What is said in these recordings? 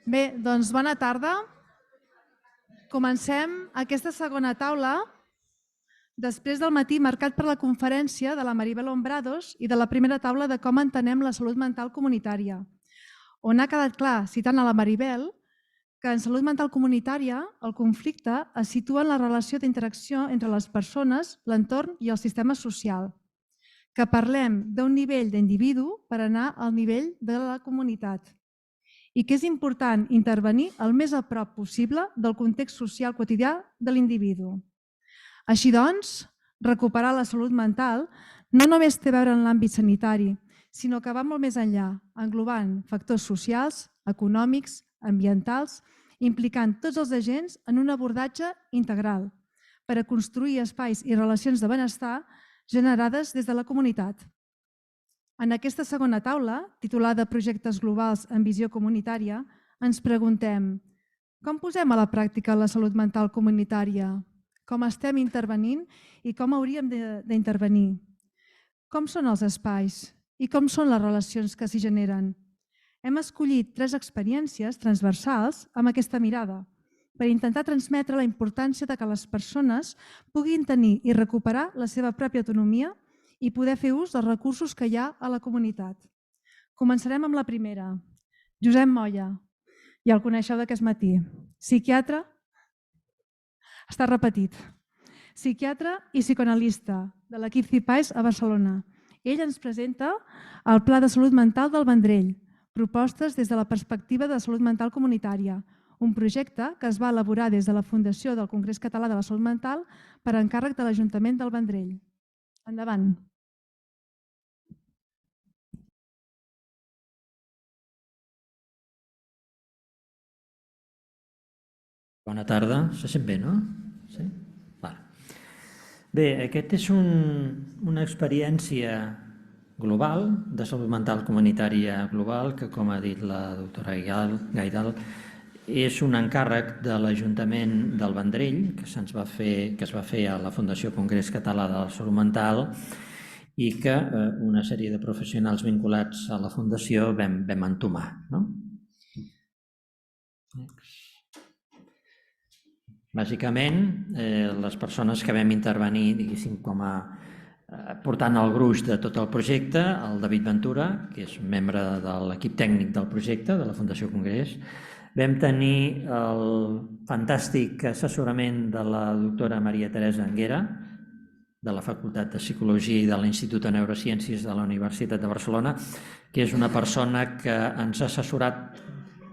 Bé, doncs bona tarda. Comencem aquesta segona taula després del matí marcat per la conferència de la Maribel Hombrados i de la primera taula de com entenem la salut mental comunitària, on ha quedat clar, citant a la Maribel, que en salut mental comunitària el conflicte es situa en la relació d'interacció entre les persones, l'entorn i el sistema social, que parlem d'un nivell d'individu per anar al nivell de la comunitat i que és important intervenir el més a prop possible del context social quotidià de l'individu. Així doncs, recuperar la salut mental no només té a veure en l'àmbit sanitari, sinó que va molt més enllà, englobant factors socials, econòmics, ambientals, implicant tots els agents en un abordatge integral per a construir espais i relacions de benestar generades des de la comunitat. En aquesta segona taula, titulada Projectes globals en visió comunitària, ens preguntem com posem a la pràctica la salut mental comunitària? Com estem intervenint i com hauríem d'intervenir? Com són els espais i com són les relacions que s'hi generen? Hem escollit 3 experiències transversals amb aquesta mirada per intentar transmetre la importància de que les persones puguin tenir i recuperar la seva pròpia autonomia i poder fer ús dels recursos que hi ha a la comunitat. Començarem amb la primera. Josep Moya, ja el coneixeu d'aquest matí. Psiquiatre, està repetit, psiquiatre i psicoanalista de l'equip CIPAIS a Barcelona. Ell ens presenta el Pla de Salut Mental del Vendrell, propostes des de la perspectiva de salut mental comunitària, un projecte que es va elaborar des de la Fundació del Congrés Català de la Salut Mental per encàrrec de l'Ajuntament del Vendrell. Endavant. Bona tarda. Se sent bé, no? Sí? Bé, aquesta és una experiència global de salut mental comunitària global que, com ha dit la doctora Gaidal, és un encàrrec de l'Ajuntament del Vendrell que es va fer a la Fundació Congrés Català de la Salut Mental i que una sèrie de professionals vinculats a la Fundació vam entomar. Bàsicament, les persones que vam intervenir, diguéssim, com a portant el gruix de tot el projecte, el David Ventura, que és membre de l'equip tècnic del projecte de la Fundació Congrés, vam tenir el fantàstic assessorament de la doctora Maria Teresa Anguera, de la Facultat de Psicologia i de l'Institut de Neurociències de la Universitat de Barcelona, que és una persona que ens ha assessorat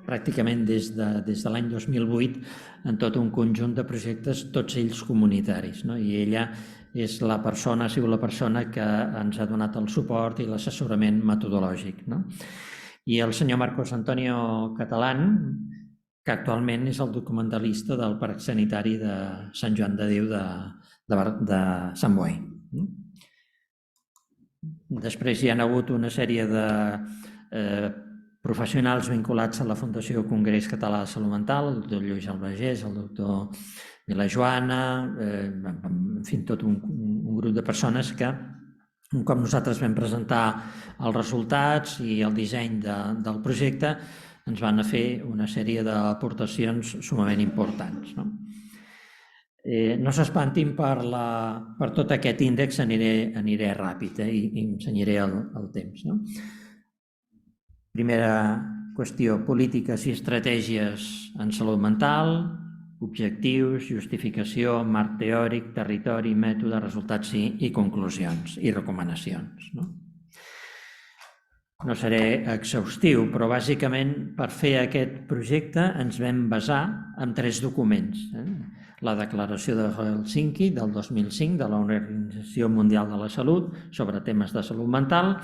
pràcticament des de l'any 2008 en tot un conjunt de projectes, tots ells comunitaris. I ella ha sigut la persona que ens ha donat el suport i l'assessorament metodològic. I el senyor Marcos Antonio Catalán, que actualment és el documentalista del Parc Sanitari de Sant Joan de Déu de Sant Boi. Després hi ha hagut una sèrie de professionals vinculats a la Fundació Congrés Català de Salut Mental, el doctor Lluís Albagés, el doctor Vilajoana, en fi, tot un grup de persones que, un cop nosaltres vam presentar els resultats i el disseny del projecte, ens van fer una sèrie d'aportacions sumament importants. No s'espantin per tot aquest índex, aniré ràpid i ensenyaré el temps. Primera qüestió, polítiques i estratègies en salut mental, objectius, justificació, marc teòric, territori, mètode, resultats i conclusions i recomanacions. No seré exhaustiu, però bàsicament per fer aquest projecte ens vam basar en 3 documents. La Declaració de Helsinki del 2005 de la Organització Mundial de la Salut sobre temes de salut mental,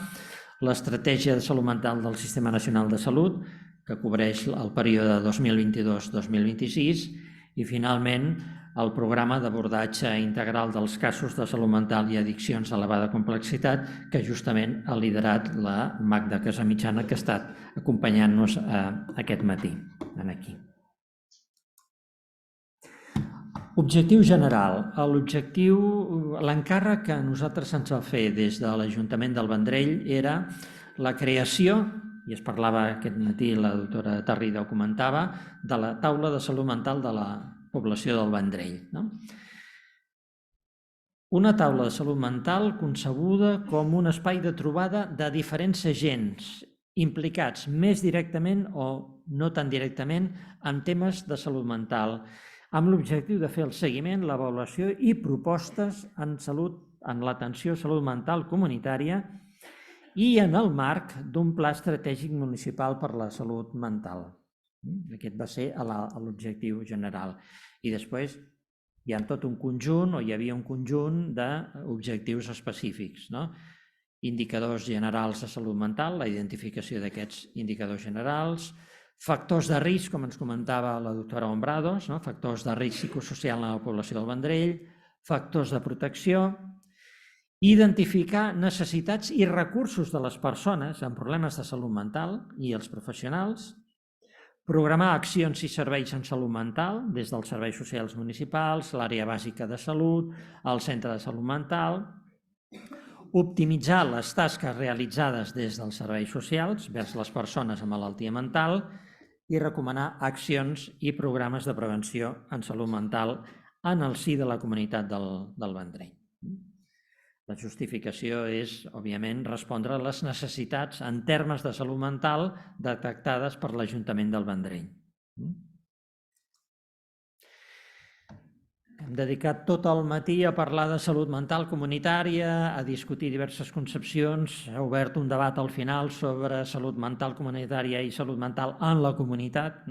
l'Estratègia de Salut Mental del Sistema Nacional de Salut, que cobreix el període 2022-2026, i finalment el Programa d'Abordatge Integral dels Casos de Salut Mental i Addiccions d'Elevada Complexitat, que justament ha liderat la Magda Casamitjana, que ha estat acompanyant-nos aquest matí. Aquí. Objectiu general. L'encàrrec que nosaltres ens va fer des de l'Ajuntament del Vendrell era la creació i es parlava aquest matí, la doctora Tarrida ho comentava, de la taula de salut mental de la població del Vendrell. Una taula de salut mental concebuda com un espai de trobada de diferents agents implicats més directament o no tan directament en temes de salut mental, amb l'objectiu de fer el seguiment, l'avaluació i propostes en l'atenció a salut mental comunitària i en el marc d'un pla estratègic municipal per la salut mental. Aquest va ser l'objectiu general. I després hi ha tot un conjunt, o hi havia un conjunt d'objectius específics, indicadors generals de salut mental, la identificació d'aquests indicadors generals, factors de risc, com ens comentava la doctora Hombrados, factors de risc psicosocial en la població del Vendrell, factors de protecció, identificar necessitats i recursos de les persones amb problemes de salut mental i els professionals, programar accions i serveis en salut mental des dels serveis socials municipals, l'àrea bàsica de salut, el centre de salut mental, optimitzar les tasques realitzades des dels serveis socials vers les persones amb malaltia mental i recomanar accions i programes de prevenció en salut mental en el si de la comunitat del Vendrell. La justificació és, òbviament, respondre a les necessitats en termes de salut mental detectades per l'Ajuntament del Vendrell. Hem dedicat tot el matí a parlar de salut mental comunitària, a discutir diverses concepcions, s'ha obert un debat al final sobre salut mental comunitària i salut mental en la comunitat.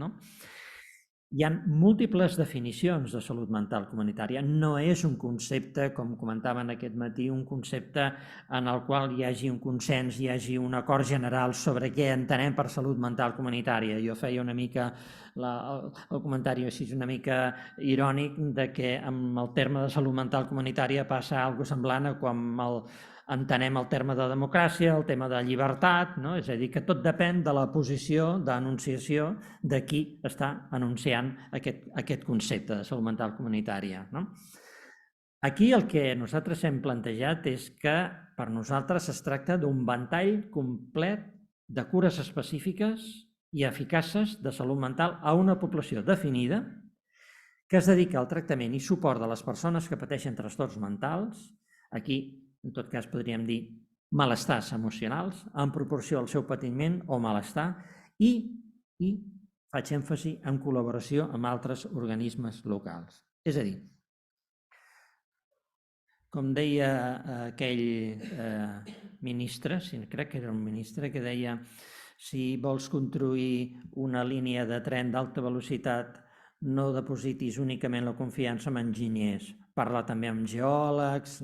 Hi ha múltiples definicions de salut mental comunitària. No és un concepte, com comentaven aquest matí, un concepte en el qual hi hagi un consens, hi hagi un acord general sobre què entenem per salut mental comunitària. Jo feia una mica el comentari així una mica irònic de que amb el terme de salut mental comunitària passa alguna cosa semblant a quan entenem el terme de democràcia, el tema de llibertat, és a dir, que tot depèn de la posició d'enunciació de qui està anunciant aquest concepte de salut mental comunitària. Aquí el que nosaltres hem plantejat és que per nosaltres es tracta d'un ventall complet de cures específiques i eficaces de salut mental a una població definida que es dedica al tractament i suport de les persones que pateixen trastorns mentals. Aquí, en tot cas, podríem dir malestars emocionals en proporció al seu patiment o malestar i faig èmfasi en col·laboració amb altres organismes locals. És a dir, com deia aquell ministre, crec que era un ministre, que deia si vols construir una línia de tren d'alta velocitat no depositis únicament la confiança en enginyers, parla també amb geòlegs,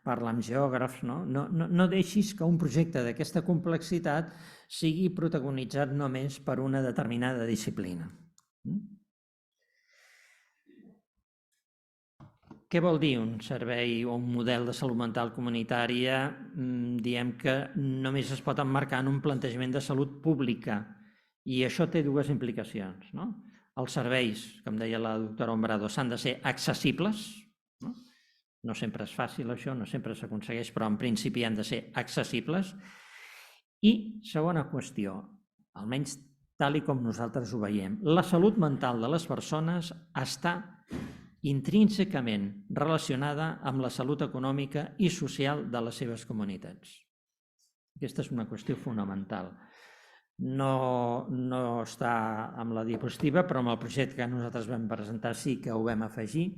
parla amb geògrafs, no deixis que un projecte d'aquesta complexitat sigui protagonitzat només per una determinada disciplina. Què vol dir un servei o un model de salut mental comunitària? Diem que només es pot emmarcar en un plantejament de salut pública i això té dues implicacions. Els serveis, com deia la doctora Hombrados, s'han de ser accessibles. No sempre és fàcil això, no sempre s'aconsegueix, però en principi han de ser accessibles. I segona qüestió, almenys tal com nosaltres ho veiem, la salut mental de les persones està intrínsecament relacionada amb la salut econòmica i social de les seves comunitats. Aquesta és una qüestió fonamental. No està amb la diapositiva, però amb el projecte que nosaltres vam presentar sí que ho vam afegir.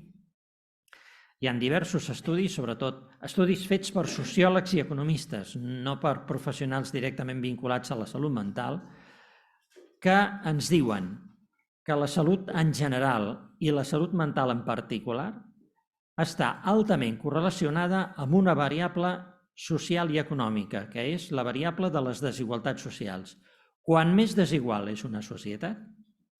Hi ha diversos estudis, sobretot estudis fets per sociòlegs i economistes, no per professionals directament vinculats a la salut mental, que ens diuen que la salut en general i la salut mental en particular està altament correlacionada amb una variable social i econòmica, que és la variable de les desigualtats socials. Quan més desigual és una societat,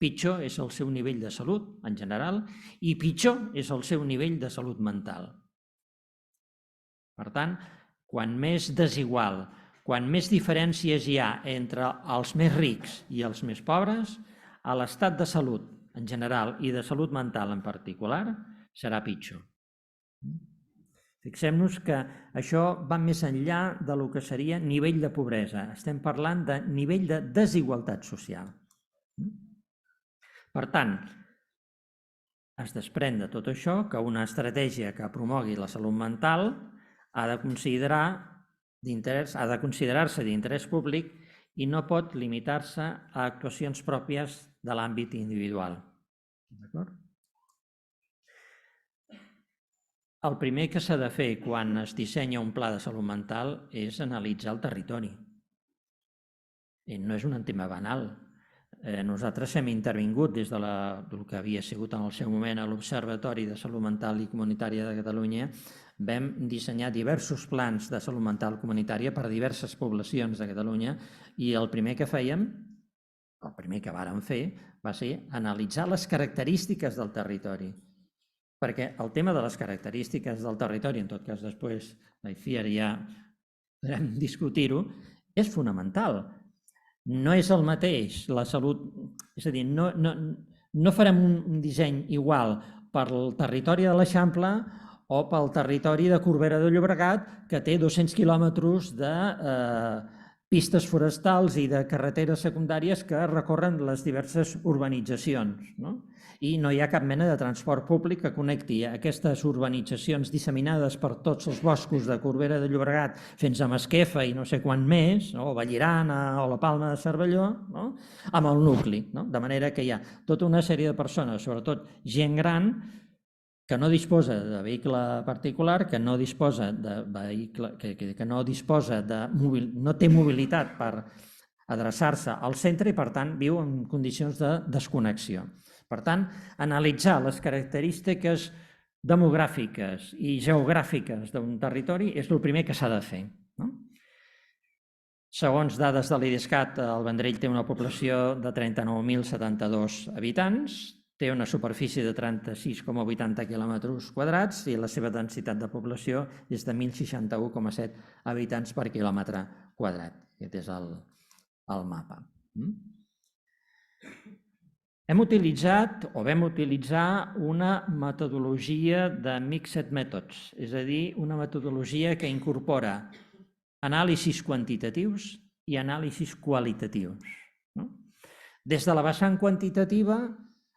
pitjor és el seu nivell de salut en general i pitjor és el seu nivell de salut mental. Per tant, quan més desigual, quan més diferències hi ha entre els més rics i els més pobres, l'estat de salut en general i de salut mental en particular serà pitjor. Fixem-nos que això va més enllà del que seria nivell de pobresa. Estem parlant de nivell de desigualtat social. Per tant, es desprèn de tot això que una estratègia que promogui la salut mental ha de considerar-se d'interès públic i no pot limitar-se a actuacions pròpies de l'àmbit individual. D'acord? El primer que s'ha de fer quan es dissenya un pla de salut mental és analitzar el territori. I no és un tema banal. Nosaltres hem intervingut des del que havia sigut en el seu moment a l'Observatori de Salut Mental i Comunitària de Catalunya. Vam dissenyar diversos plans de salut mental comunitària per a diverses poblacions de Catalunya i el primer que fèiem, el primer que vàrem fer, va ser analitzar les característiques del territori. Perquè el tema de les característiques del territori, en tot cas després la IFIAR ja podrem discutir-ho, és fonamental. No és el mateix la salut, és a dir, no farem un disseny igual pel territori de l'Eixample o pel territori de Corbera de Llobregat, que té 200 quilòmetres de pistes forestals i de carreteres secundàries que recorren les diverses urbanitzacions, no? I no hi ha cap mena de transport públic que connecti aquestes urbanitzacions disseminades per tots els boscos de Corbera de Llobregat fins a Masquefa i no sé quant més, o Vallirana o la Palma de Cervelló, amb el nucli. De manera que hi ha tota una sèrie de persones, sobretot gent gran, que no disposa de vehicle particular, que no disposa de vehicle, que no té mobilitat per adreçar-se al centre i, per tant, viu en condicions de desconnexió. Per tant, analitzar les característiques demogràfiques i geogràfiques d'un territori és el primer que s'ha de fer. Segons dades de l'IDESCAT, el Vendrell té una població de 39.072 habitants, té una superfície de 36,80 quilòmetres quadrats i la seva densitat de població és de 1.061,7 habitants per quilòmetre quadrat. Aquest és el mapa. Vam utilitzar una metodologia de Mixed Methods, és a dir, una metodologia que incorpora anàlisis quantitatius i anàlisis qualitatius. Des de la vessant quantitativa,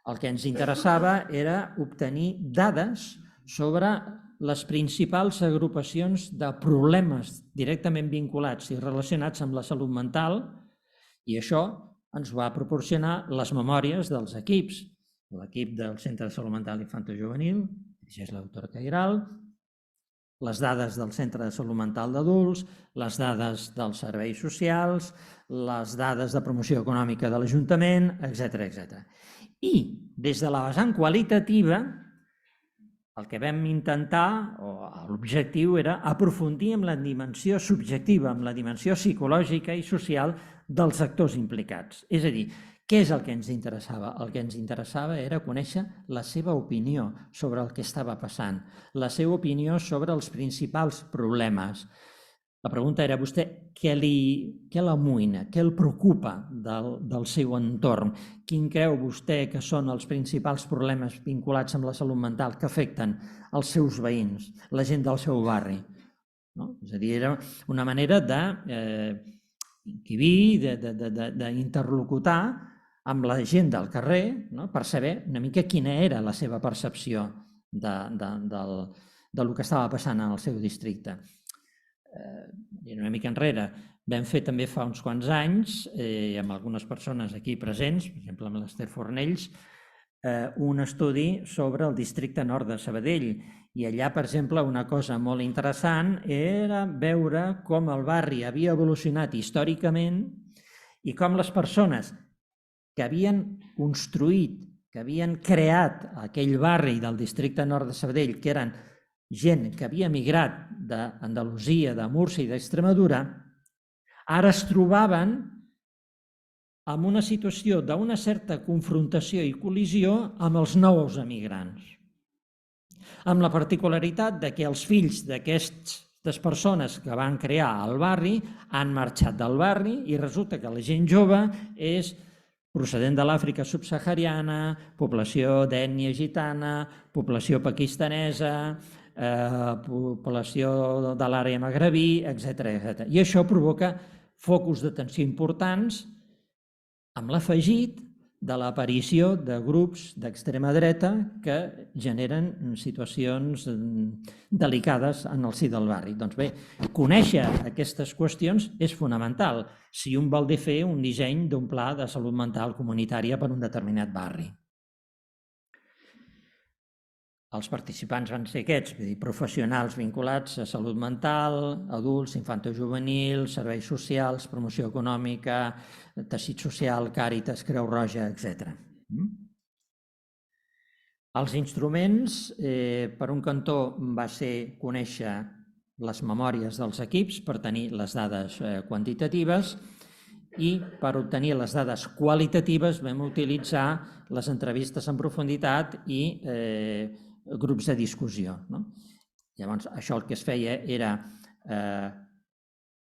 el que ens interessava era obtenir dades sobre les principals agrupacions de problemes directament vinculats i relacionats amb la salut mental, i això ens va proporcionar les memòries dels equips. L'equip del Centre de Salut Mental Infantojuvenil, dirigeix la doctora Cairal, les dades del Centre de Salut Mental d'Adults, les dades dels serveis socials, les dades de promoció econòmica de l'Ajuntament, etc. I des de la vessant qualitativa, el que vam intentar, o l'objectiu era aprofundir en la dimensió subjectiva, en la dimensió psicològica i social dels actors implicats. És a dir, què és el que ens interessava? El que ens interessava era conèixer la seva opinió sobre el que estava passant, la seva opinió sobre els principals problemes. La pregunta era, vostè, què l'amoïna, què el preocupa del seu entorn? Quin creu vostè que són els principals problemes vinculats amb la salut mental que afecten els seus veïns, la gent del seu barri? És a dir, era una manera d'inquibir, d'interlocutar amb la gent del carrer per saber una mica quina era la seva percepció del que estava passant en el seu districte. Una mica enrere, vam fer també fa uns quants anys, amb algunes persones aquí presents, per exemple amb l'Ester Fornells, un estudi sobre el districte nord de Sabadell. I allà, per exemple, una cosa molt interessant era veure com el barri havia evolucionat històricament i com les persones que havien construït, que havien creat aquell barri del districte nord de Sabadell, que eren gent que havia migrat d'Andalusia, de Múrcia i d'Extremadura, ara es trobaven en una situació d'una certa confrontació i col·lisió amb els nous emigrants. Amb la particularitat que els fills d'aquestes persones que van crear el barri han marxat del barri i resulta que la gent jove és procedent de l'Àfrica subsahariana, població d'ètnia gitana, població pakistanesa, població de l'àrea magrebí, etc. I això provoca focus d'atenció importants amb l'afegit de l'aparició de grups d'extrema dreta que generen situacions delicades en el si del barri. Doncs bé, conèixer aquestes qüestions és fonamental si un vol fer un disseny d'un pla de salut mental comunitària per un determinat barri. Els participants van ser aquests, professionals vinculats a salut mental, adults, infantojuvenil, serveis socials, promoció econòmica, teixit social, Càritas, Creu Roja, etc. Els instruments, per un cantó, va ser conèixer les memòries dels equips per tenir les dades quantitatives i per obtenir les dades qualitatives vam utilitzar les entrevistes en profunditat i grups de discussió. Llavors, això el que es feia era,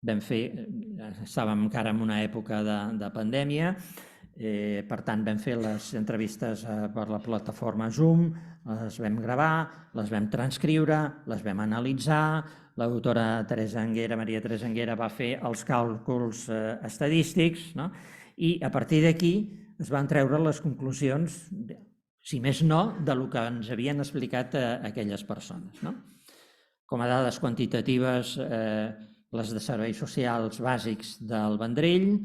estàvem encara en una època de pandèmia, per tant vam fer les entrevistes per la plataforma Zoom, les vam gravar, les vam transcriure, les vam analitzar, la doctora Maria Teresa Anguera va fer els càlculs estadístics i a partir d'aquí es van treure les conclusions, si més no, del que ens havien explicat aquelles persones. Com a dades quantitatives, les de serveis socials bàsics del Vendrell,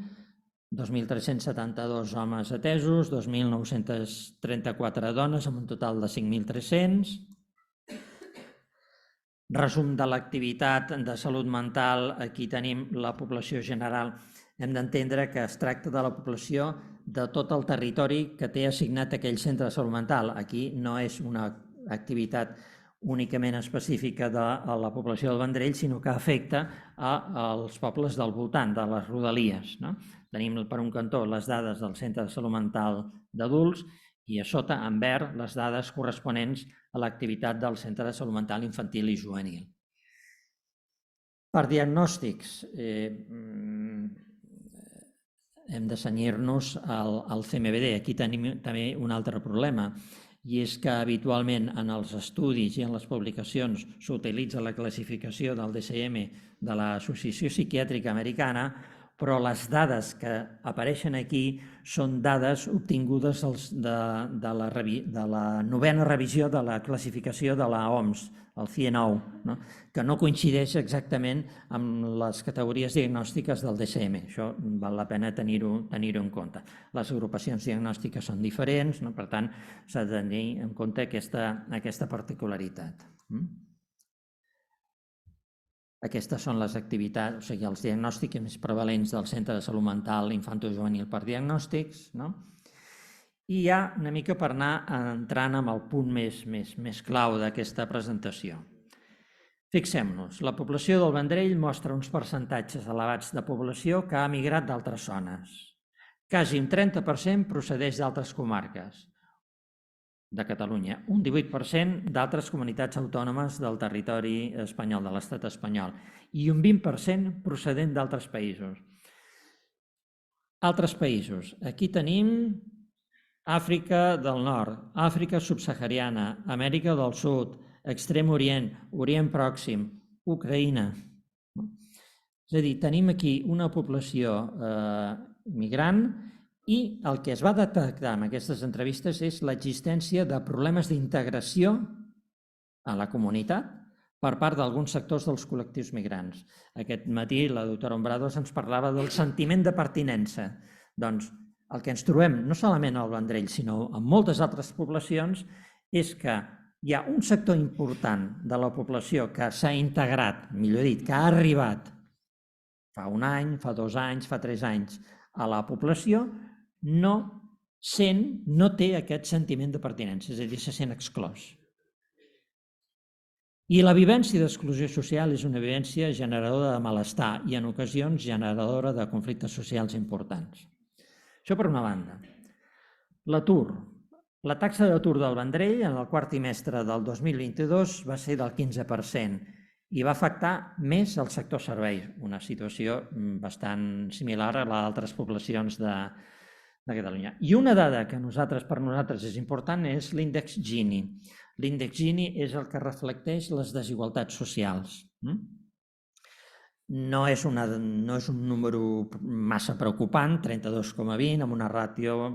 2.372 homes atesos, 2.934 dones, amb un total de 5.300. Resum de l'activitat de salut mental, aquí tenim la població general. Hem d'entendre que es tracta de la població de tot el territori que té assignat aquell centre de salut mental. Aquí no és una activitat únicament específica de la població del Vendrell, sinó que afecta als pobles del voltant, de les rodalies. Tenim per un cantó les dades del centre de salut mental d'adults i a sota, en verd, les dades corresponents a l'activitat del centre de salut mental infantil i juvenil. Per diagnòstics, hem de cenyir-nos al CMBD. Aquí tenim també un altre problema, i és que habitualment en els estudis i en les publicacions s'utilitza la classificació del DSM de l'Associació Psiquiàtrica Americana, però les dades que apareixen aquí són dades obtingudes de la 9ª revisió de la classificació de la OMS, el CIE-9, que no coincideix exactament amb les categories diagnòstiques del DSM. Això val la pena tenir-ho en compte. Les agrupacions diagnòstiques són diferents, per tant, s'ha de tenir en compte aquesta particularitat. Aquestes són les activitats, o sigui, els diagnòstics més prevalents del Centre de Salut Mental Infantojuvenil per diagnòstics. I ja una mica per anar entrant en el punt més clau d'aquesta presentació. Fixem-nos, la població del Vendrell mostra uns percentatges elevats de població que ha migrat d'altres zones. Quasi un 30% procedeix d'altres comarques de Catalunya, un 18% d'altres comunitats autònomes del territori espanyol, de l'estat espanyol, i un 20% procedent d'altres països. Altres països. Aquí tenim Àfrica del Nord, Àfrica subsahariana, Amèrica del Sud, Extrem Orient, Orient Pròxim, Ucraïna. És a dir, tenim aquí una població migrant i el que es va detectar en aquestes entrevistes és l'existència de problemes d'integració a la comunitat per part d'alguns sectors dels col·lectius migrants. Aquest matí la doctora Hombrados ens parlava del sentiment de pertinença. Doncs el que ens trobem no solament al Vendrell, sinó en moltes altres poblacions, és que hi ha un sector important de la població que s'ha integrat, millor dit, que ha arribat fa un any, fa 2 anys, fa 3 anys a la població, no té aquest sentiment de pertinença, és a dir, se sent exclòs. I la vivència d'exclusió social és una vivència generadora de malestar i en ocasions generadora de conflictes socials importants. Això per una banda. L'atur. La taxa d'atur del Vendrell en el quart trimestre del 2022 va ser del 15% i va afectar més el sector serveis, una situació bastant similar a les altres poblacions de Catalunya. I una dada que per nosaltres és important és l'índex Gini. L'índex Gini és el que reflecteix les desigualtats socials. No és un número massa preocupant, 32,20, amb una ràtio...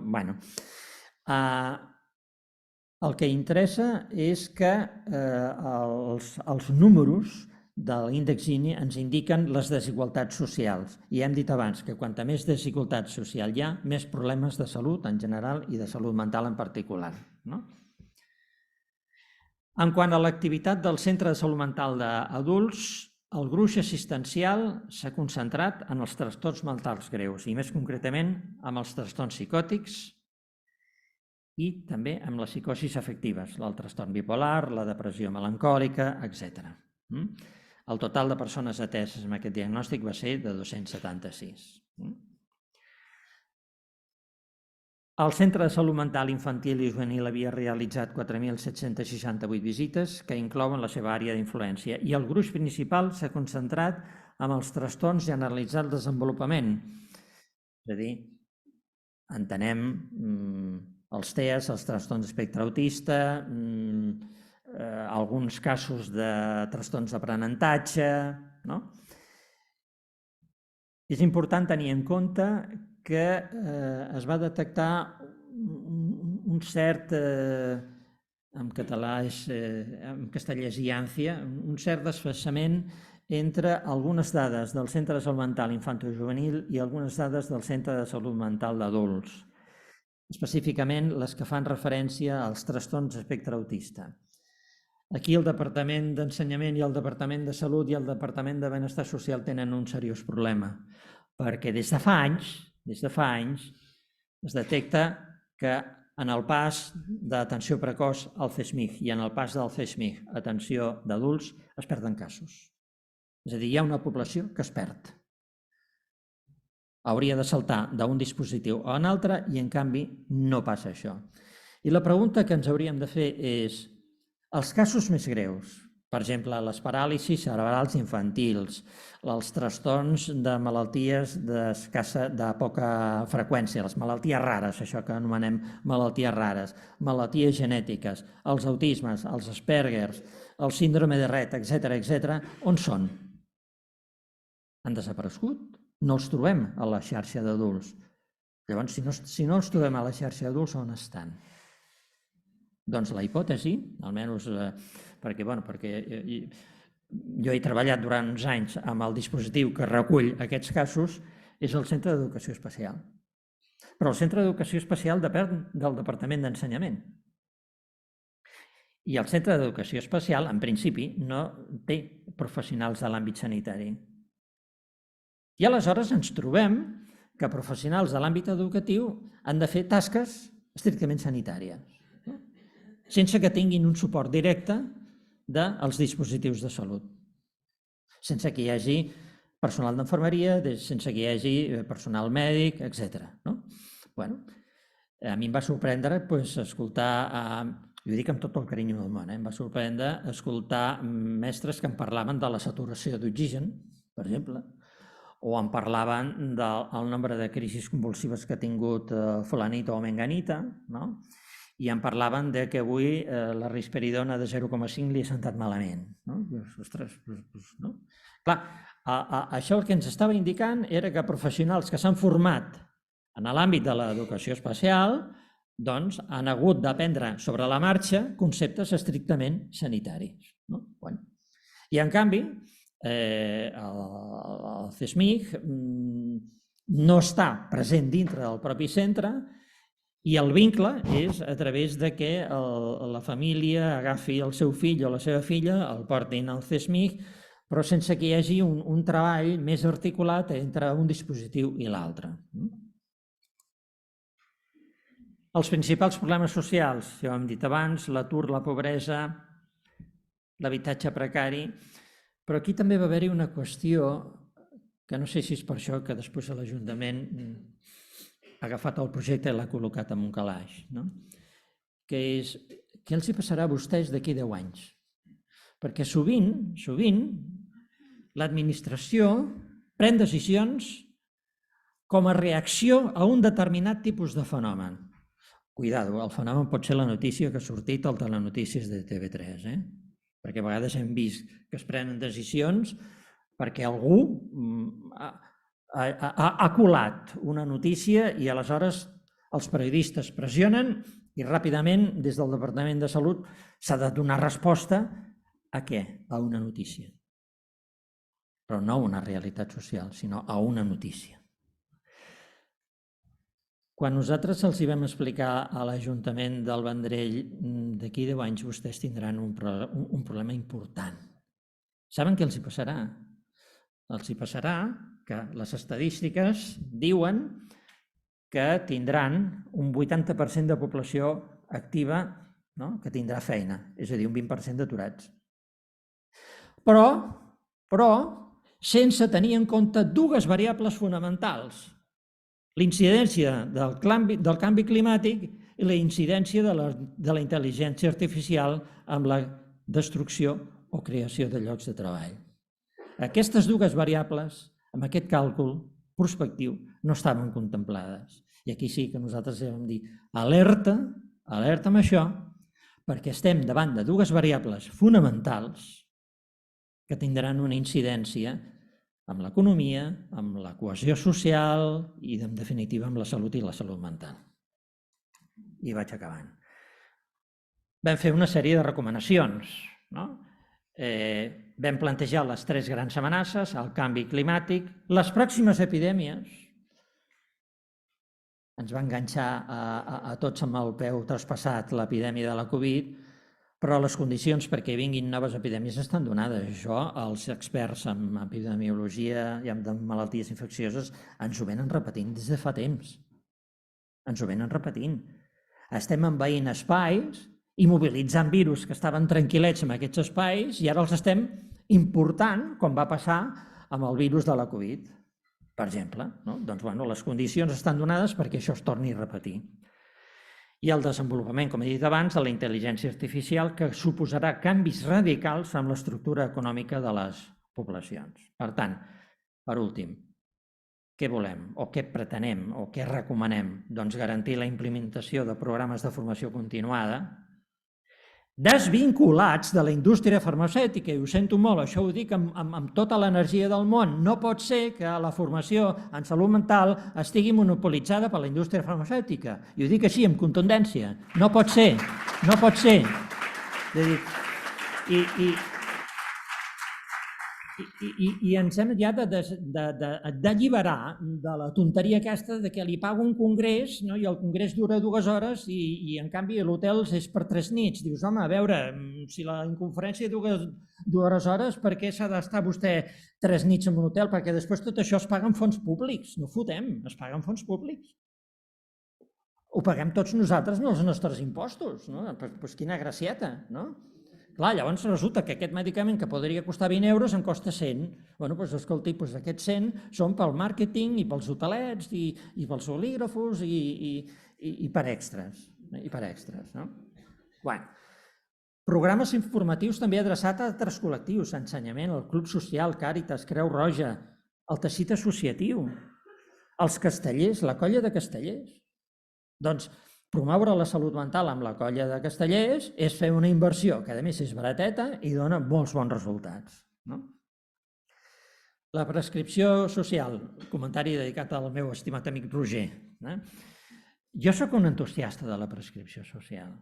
El que interessa és que els números de l'índex Gini ens indiquen les desigualtats socials. I hem dit abans que quanta més desigualtat social hi ha, més problemes de salut en general i de salut mental en particular. En quant a l'activitat del Centre de Salut Mental d'Adults, el gruix assistencial s'ha concentrat en els trastorns mentals greus i més concretament amb els trastorns psicòtics i també amb les psicosis afectives, el trastorn bipolar, la depressió melancòlica, etc. El total de persones ateses amb aquest diagnòstic va ser de 276. El Centre de Salut Mental Infantil i Juvenil havia realitzat 4.768 visites que inclouen la seva àrea d'influència i el gruix principal s'ha concentrat en els trastorns generalitzats del desenvolupament. És a dir, entenem els TEAs, els trastorns d'espectre autista, alguns casos de trastorns d'aprenentatge. És important tenir en compte que es va detectar un cert, en català és, en castellà és iància, un cert desfasament entre algunes dades del Centre de Salut Mental Infantojuvenil i algunes dades del Centre de Salut Mental d'Adults, específicament les que fan referència als trastorns d'espectre autista. Aquí el Departament d'Ensenyament i el Departament de Salut i el Departament de Benestar Social tenen un seriós problema, perquè des de fa anys es detecta que en el pas d'atenció precoç al CESMIG i en el pas del CESMIG a atenció d'adults es perden casos. És a dir, hi ha una població que es perd. Hauria de saltar d'un dispositiu a un altre i en canvi no passa això. I la pregunta que ens hauríem de fer és: els casos més greus, per exemple, les paràlisis cerebrals infantils, els trastorns de malalties de poca freqüència, les malalties rares, això que anomenem malalties rares, malalties genètiques, els autismes, els Aspergers, el síndrome de Rett, etc., on són? Han desaparegut? No els trobem a la xarxa d'adults. Llavors, si no els trobem a la xarxa d'adults, on estan? Doncs la hipòtesi, almenys perquè jo he treballat durant uns anys amb el dispositiu que recull aquests casos, és el Centre d'Educació Especial. Però el Centre d'Educació Especial depèn del Departament d'Ensenyament. I el Centre d'Educació Especial, en principi, no té professionals de l'àmbit sanitari. I aleshores ens trobem que professionals de l'àmbit educatiu han de fer tasques estrictament sanitàries, sense que tinguin un suport directe dels dispositius de salut, sense que hi hagi personal d'infermeria, sense que hi hagi personal mèdic, etc. A mi em va sorprendre escoltar, jo ho dic amb tot el carinyo del món, em va sorprendre escoltar mestres que em parlaven de la saturació d'oxigen, per exemple, o em parlaven del nombre de crisis convulsives que ha tingut fulanita o menganita, i em parlaven que avui la risperidona de 0,5 li ha sentat malament. Ostres, no? Clar, això el que ens estava indicant era que professionals que s'han format en l'àmbit de l'educació especial doncs han hagut d'aprendre sobre la marxa conceptes estrictament sanitaris. I en canvi, el CESMIG no està present dintre del propi centre i el vincle és a través de que la família agafi el seu fill o la seva filla, el portin al CESMIG, però sense que hi hagi un treball més articulat entre un dispositiu i l'altre. Els principals problemes socials, ja ho hem dit abans, l'atur, la pobresa, l'habitatge precari, però aquí també va haver-hi una qüestió que no sé si és per això que després l'Ajuntament ha agafat el projecte i l'ha col·locat en un calaix, que és què els hi passarà a vostès d'aquí 10 anys? Perquè sovint l'administració pren decisions com a reacció a un determinat tipus de fenomen Cuidado, el fenomen pot ser la notícia que ha sortit al Telenotícies de TV3, perquè a vegades hem vist que es prenen decisions perquè algú ha colat una notícia i aleshores els periodistes pressionen i ràpidament des del Departament de Salut s'ha de donar resposta a què? A una notícia. Però no a una realitat social, sinó a una notícia. Quan nosaltres els hi vam explicar a l'Ajuntament del Vendrell d'aquí 10 anys vostès tindran un problema important. Saben què els hi passarà? Els hi passarà que les estadístiques diuen que tindran un 80% de població activa que tindrà feina, és a dir, un 20% d'aturats. Però sense tenir en compte dues variables fonamentals: l'incidència del canvi climàtic i la incidència de la intel·ligència artificial amb la destrucció o creació de llocs de treball. Aquestes dues variables, amb aquest càlcul prospectiu, no estaven contemplades. I aquí sí que nosaltres hem de dir alerta amb això, perquè estem davant de dues variables fonamentals que tindran una incidència amb l'economia, amb la cohesió social i, en definitiva, amb la salut i la salut mental. I vaig acabant. Vam fer una sèrie de recomanacions. Vam plantejar les 3 grans amenaces, el canvi climàtic, les pròximes epidèmies. Ens va enganxar a tots amb el peu traspassat l'epidèmia de la Covid, però les condicions perquè vinguin noves epidèmies estan donades. Això els experts en epidemiologia i en malalties infeccioses ens ho venen repetint des de fa temps. Ens ho venen repetint. Estem envaint espais i mobilitzant virus que estaven tranquil·lets en aquests espais i ara els estem important, com va passar amb el virus de la Covid, per exemple. Doncs les condicions estan donades perquè això es torni a repetir. I el desenvolupament, com he dit abans, de la intel·ligència artificial, que suposarà canvis radicals en l'estructura econòmica de les poblacions. Per tant, per últim, què volem o què pretenem o què recomanem? Doncs garantir la implementació de programes de formació continuada desvinculats de la indústria farmacèutica, i ho sento molt, això ho dic amb tota l'energia del món. No pot ser que la formació en salut mental estigui monopolitzada per la indústria farmacèutica. I ho dic així, amb contundència. No pot ser, no pot ser. I ens hem ja d'alliberar de la tonteria aquesta de que li pago un congrés i el congrés dura 2 hores i en canvi l'hotel és per 3 nits. Dius, home, a veure, si la conferència dura 2 hores, per què s'ha d'estar vostè 3 nits en un hotel? Perquè després tot això es paga amb fons públics. No fotem, es paga amb fons públics. Ho paguem tots nosaltres amb els nostres impostos. Doncs quina gracieta, no? Clar, llavors resulta que aquest medicament que podria costar 20 euros en costa 100. Doncs escolti, aquests 100 són pel màrqueting i pels hotelets i pels bolígrafos i per extras. Programes informatius també adreçats a altres col·lectius, ensenyament, el Club Social, Càritas, Creu Roja, el teixit associatiu, els castellers, la colla de castellers. Doncs promoure la salut mental amb la colla de castellers és fer una inversió que, a més, és barateta i dona molts bons resultats. La prescripció social, comentari dedicat al meu estimat amic Roger. Jo sóc un entusiasta de la prescripció social.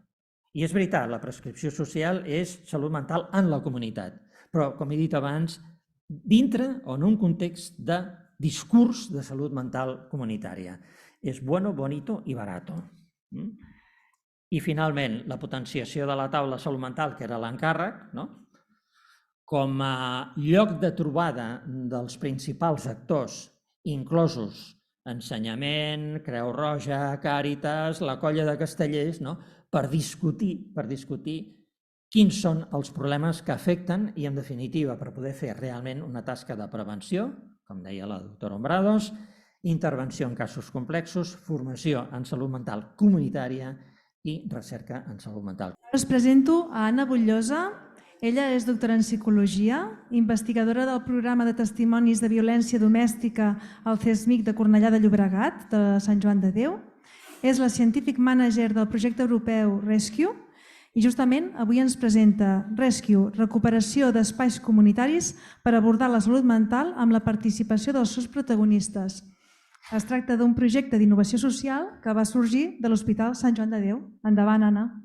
I és veritat, la prescripció social és salut mental en la comunitat, però, com he dit abans, dintre o en un context de discurs de salut mental comunitària. És bueno, bonito i barato. I finalment, la potenciació de la taula salut mental, que era l'encàrrec, com a lloc de trobada dels principals actors, inclosos ensenyament, Creu Roja, Càritas, la colla de castellers, per discutir quins són els problemes que afecten i, en definitiva, per poder fer realment una tasca de prevenció, com deia la doctora Hombrados, intervenció en casos complexos, formació en salut mental comunitària i recerca en salut mental. Us presento a Anna Butllosa. Ella és doctora en Psicologia, investigadora del programa de testimonis de violència domèstica al CESMIC de Cornellà de Llobregat, de Sant Joan de Déu, és la Scientific Manager del projecte europeu Rescue i justament avui ens presenta Rescue, recuperació d'espais comunitaris per abordar la salut mental amb la participació dels seus protagonistes. Es tracta d'un projecte d'innovació social que va sorgir de l'Hospital Sant Joan de Déu. Endavant, Anna.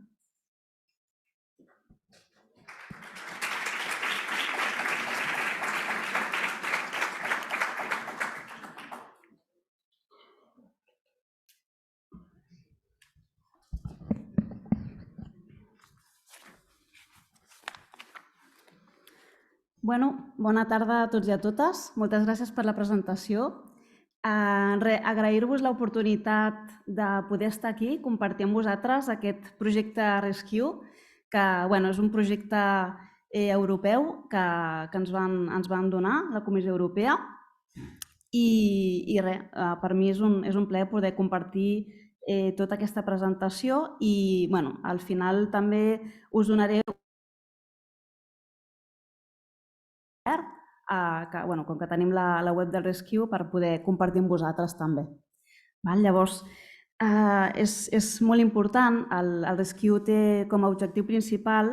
Bona tarda a tots i a totes. Moltes gràcies per la presentació. Agrair-vos l'oportunitat de poder estar aquí i compartir amb vosaltres aquest projecte Rescue, que és un projecte europeu que ens van donar la Comissió Europea. I per mi és un plaer poder compartir tota aquesta presentació i al final també us donaré com que tenim la web del Rescue per poder compartir amb vosaltres també. Llavors, és molt important, el Rescue té com a objectiu principal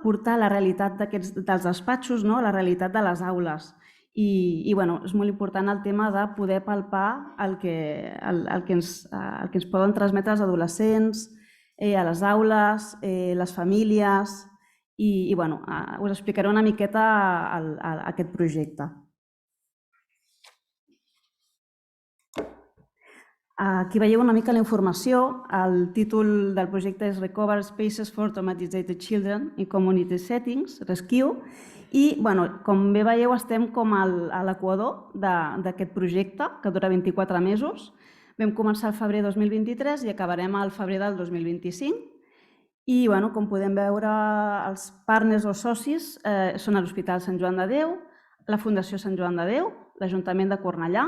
portar la realitat dels despatxos, la realitat de les aules. I és molt important el tema de poder palpar el que ens poden transmetre els adolescents, a les aules, les famílies. I us explicaré una miqueta aquest projecte. Aquí veieu una mica la informació. El títol del projecte és Recover Spaces for Traumatized Children in Community Settings, Rescue. I, com bé veieu, estem com a l'equador d'aquest projecte, que dura 24 mesos. Vam començar al febrer 2023 i acabarem al febrer del 2025. I, com podem veure, els partners o socis són l'Hospital Sant Joan de Déu, la Fundació Sant Joan de Déu, l'Ajuntament de Cornellà,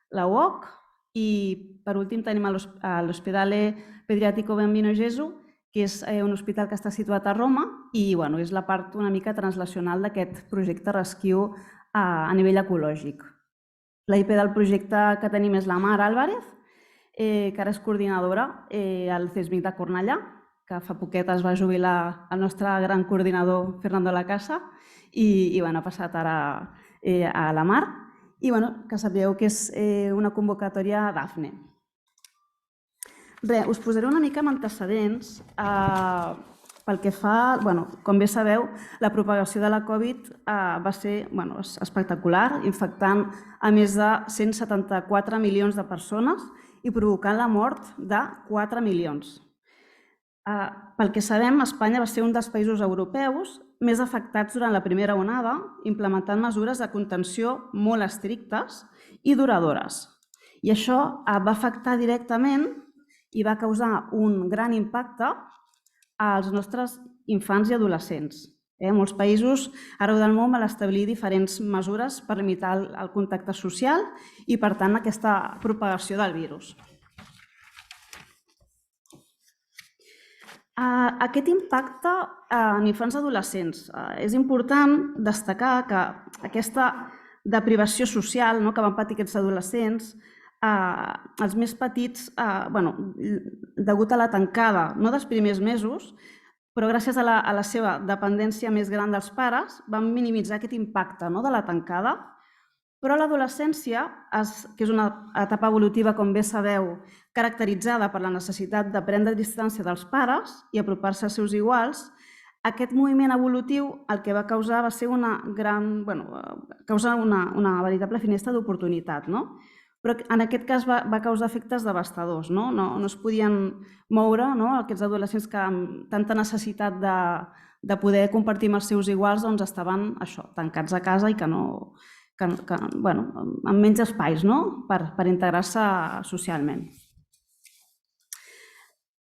la UOC i, per últim, tenim l'Hospedale Pediátrico Bambino Gesù, que és un hospital que està situat a Roma i és la part una mica translacional d'aquest projecte Rescue a nivell ecològic. La IP del projecte que tenim és la Mar Álvarez, que ara és coordinadora al CESMIC de Cornellà, que fa poquet es va jubilar el nostre gran coordinador Fernando Lacasa i ha passat ara a la Mar. I que sapigueu que és una convocatòria DAFNE. Us posaré una mica amb antecedents pel que fa, com bé sabeu, la propagació de la Covid va ser espectacular, infectant a més de 174 milions de persones i provocant la mort de 4 milions. Pel que sabem, Espanya va ser un dels països europeus més afectats durant la primera onada, implementant mesures de contenció molt estrictes i duradores. I això va afectar directament i va causar un gran impacte als nostres infants i adolescents. Molts països arreu del món van establir diferents mesures per limitar el contacte social i, per tant, aquesta propagació del virus. Aquest impacte en infants i adolescents. És important destacar que aquesta deprivació social que van patir aquests adolescents, els més petits, degut a la tancada dels primers mesos, però gràcies a la seva dependència més gran dels pares, van minimitzar aquest impacte de la tancada. Però l'adolescència, que és una etapa evolutiva, com bé sabeu, caracteritzada per la necessitat de prendre distància dels pares i apropar-se als seus iguals, aquest moviment evolutiu el que va causar va ser una veritable finestra d'oportunitat. Però en aquest cas va causar efectes devastadors. No es podien moure aquests adolescents que amb tanta necessitat de poder compartir amb els seus iguals estaven tancats a casa i amb menys espais per integrar-se socialment.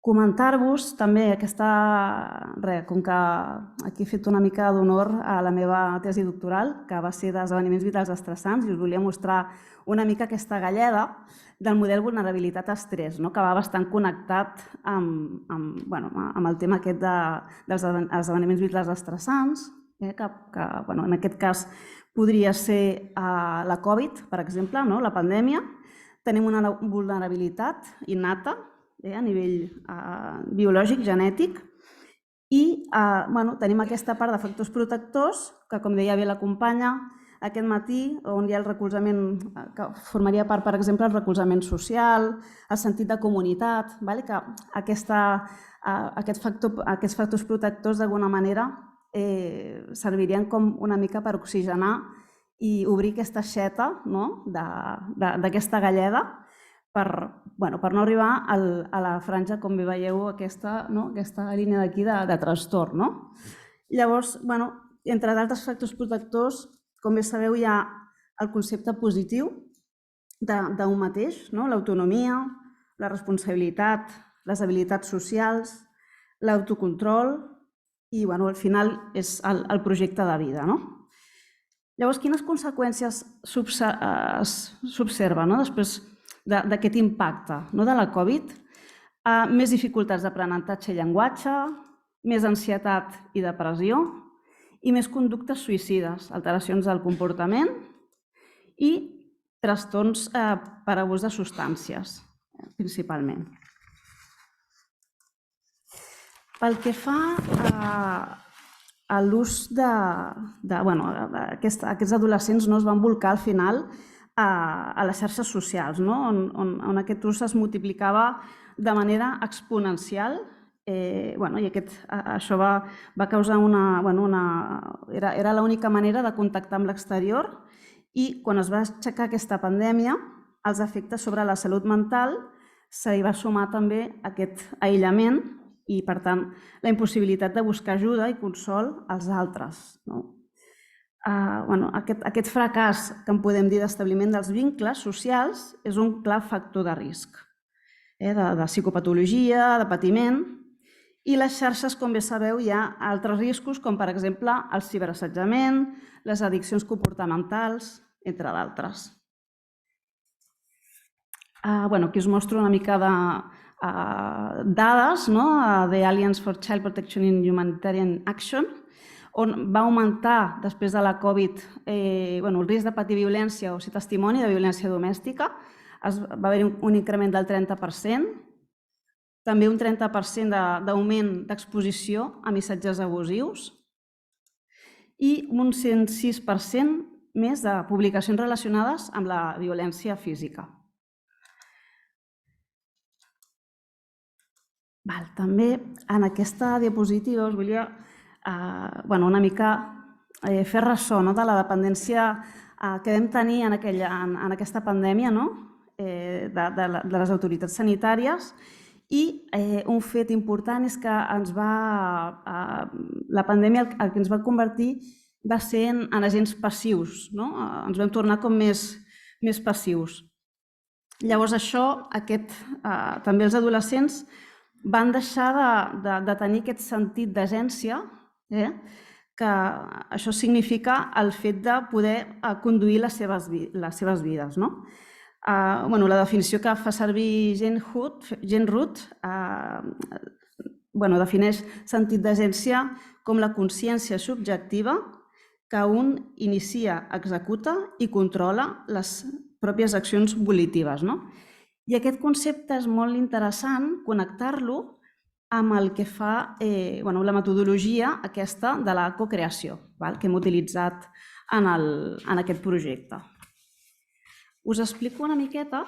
Comentar-vos també com que aquí he fet una mica d'honor a la meva tesi doctoral, que va ser d'esdeveniments vitals estressants, i us volia mostrar una mica aquesta galleda del model vulnerabilitat-estrès, que va bastant connectat amb el tema aquest dels esdeveniments vitals estressants, que en aquest cas podria ser la Covid, per exemple, la pandèmia. tenim una vulnerabilitat innata a nivell biològic, genètic, i tenim aquesta part de factors protectors, que com deia bé la companya, aquest matí, on hi ha el recolzament, que formaria part, per exemple, el recolzament social, el sentit de comunitat, que aquests factors protectors, d'alguna manera, servirien com una mica per oxigenar i obrir aquesta aixeta d'aquesta galleda per no arribar a la franja, com bé veieu, aquesta línia d'aquí de trastorn. Llavors, entre d'altres factors protectors, com bé sabeu, hi ha el concepte positiu d'un mateix, l'autonomia, la responsabilitat, les habilitats socials, l'autocontrol i, al final, és el projecte de vida. Llavors, quines conseqüències s'observen després d'aquest impacte de la Covid? Més dificultats d'aprenentatge i llenguatge, més ansietat i depressió, i més conductes suïcides, alteracions del comportament i trastorns per abús de substàncies, principalment. Pel que fa a l'ús aquests adolescents es van volcar al final a les xarxes socials, on aquest ús es multiplicava de manera exponencial. I això va causar era l'única manera de contactar amb l'exterior, i quan es va aixecar aquesta pandèmia, els efectes sobre la salut mental se hi va sumar també aquest aïllament i, per tant, la impossibilitat de buscar ajuda i consol als altres. Aquest fracàs, que en podem dir d'establiment dels vincles socials, és un clar factor de risc, de psicopatologia, de patiment. I les xarxes, com bé sabeu, hi ha altres riscos, com per exemple el ciberassetjament, les addiccions comportamentals, entre d'altres. Aquí us mostro una mica de dades de Alliance for Child Protection in Humanitarian Action, on va augmentar, després de la Covid, el risc de patir violència o ser testimoni de violència domèstica. Va haver-hi un increment del 30%, també un 30% d'augment d'exposició a missatges abusius i un 106% més de publicacions relacionades amb la violència física. També en aquesta diapositiva us volia una mica fer ressò de la dependència que vam tenir en aquesta pandèmia de les autoritats sanitàries. I un fet important és que la pandèmia el que ens va convertir va ser en agents passius. Ens vam tornar com més passius. Llavors això, també els adolescents van deixar de tenir aquest sentit d'agència, que això significa el fet de poder conduir les seves vides. La definició que fa servir Jane Root defineix sentit d'agència com la consciència subjectiva que un inicia, executa i controla les pròpies accions volitives. I aquest concepte és molt interessant connectar-lo amb el que fa la metodologia aquesta de la cocreació, que hem utilitzat en aquest projecte. Us explico una miqueta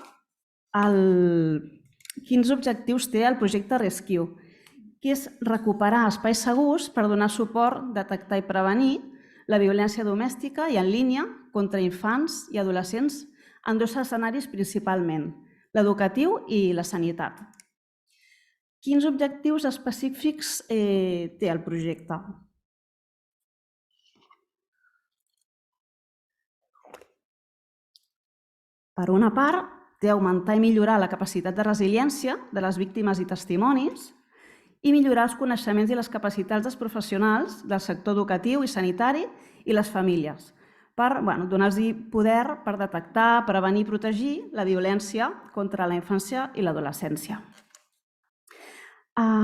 quins objectius té el projecte Rescue, que és recuperar espais segurs per donar suport, detectar i prevenir la violència domèstica i en línia contra infants i adolescents en dos escenaris principalment, l'educatiu i la sanitat. Quins objectius específics té el projecte? Per una part, té augmentar i millorar la capacitat de resiliència de les víctimes i testimonis i millorar els coneixements i les capacitats dels professionals del sector educatiu i sanitari i les famílies per donar-los poder per detectar, prevenir i protegir la violència contra la infància i l'adolescència.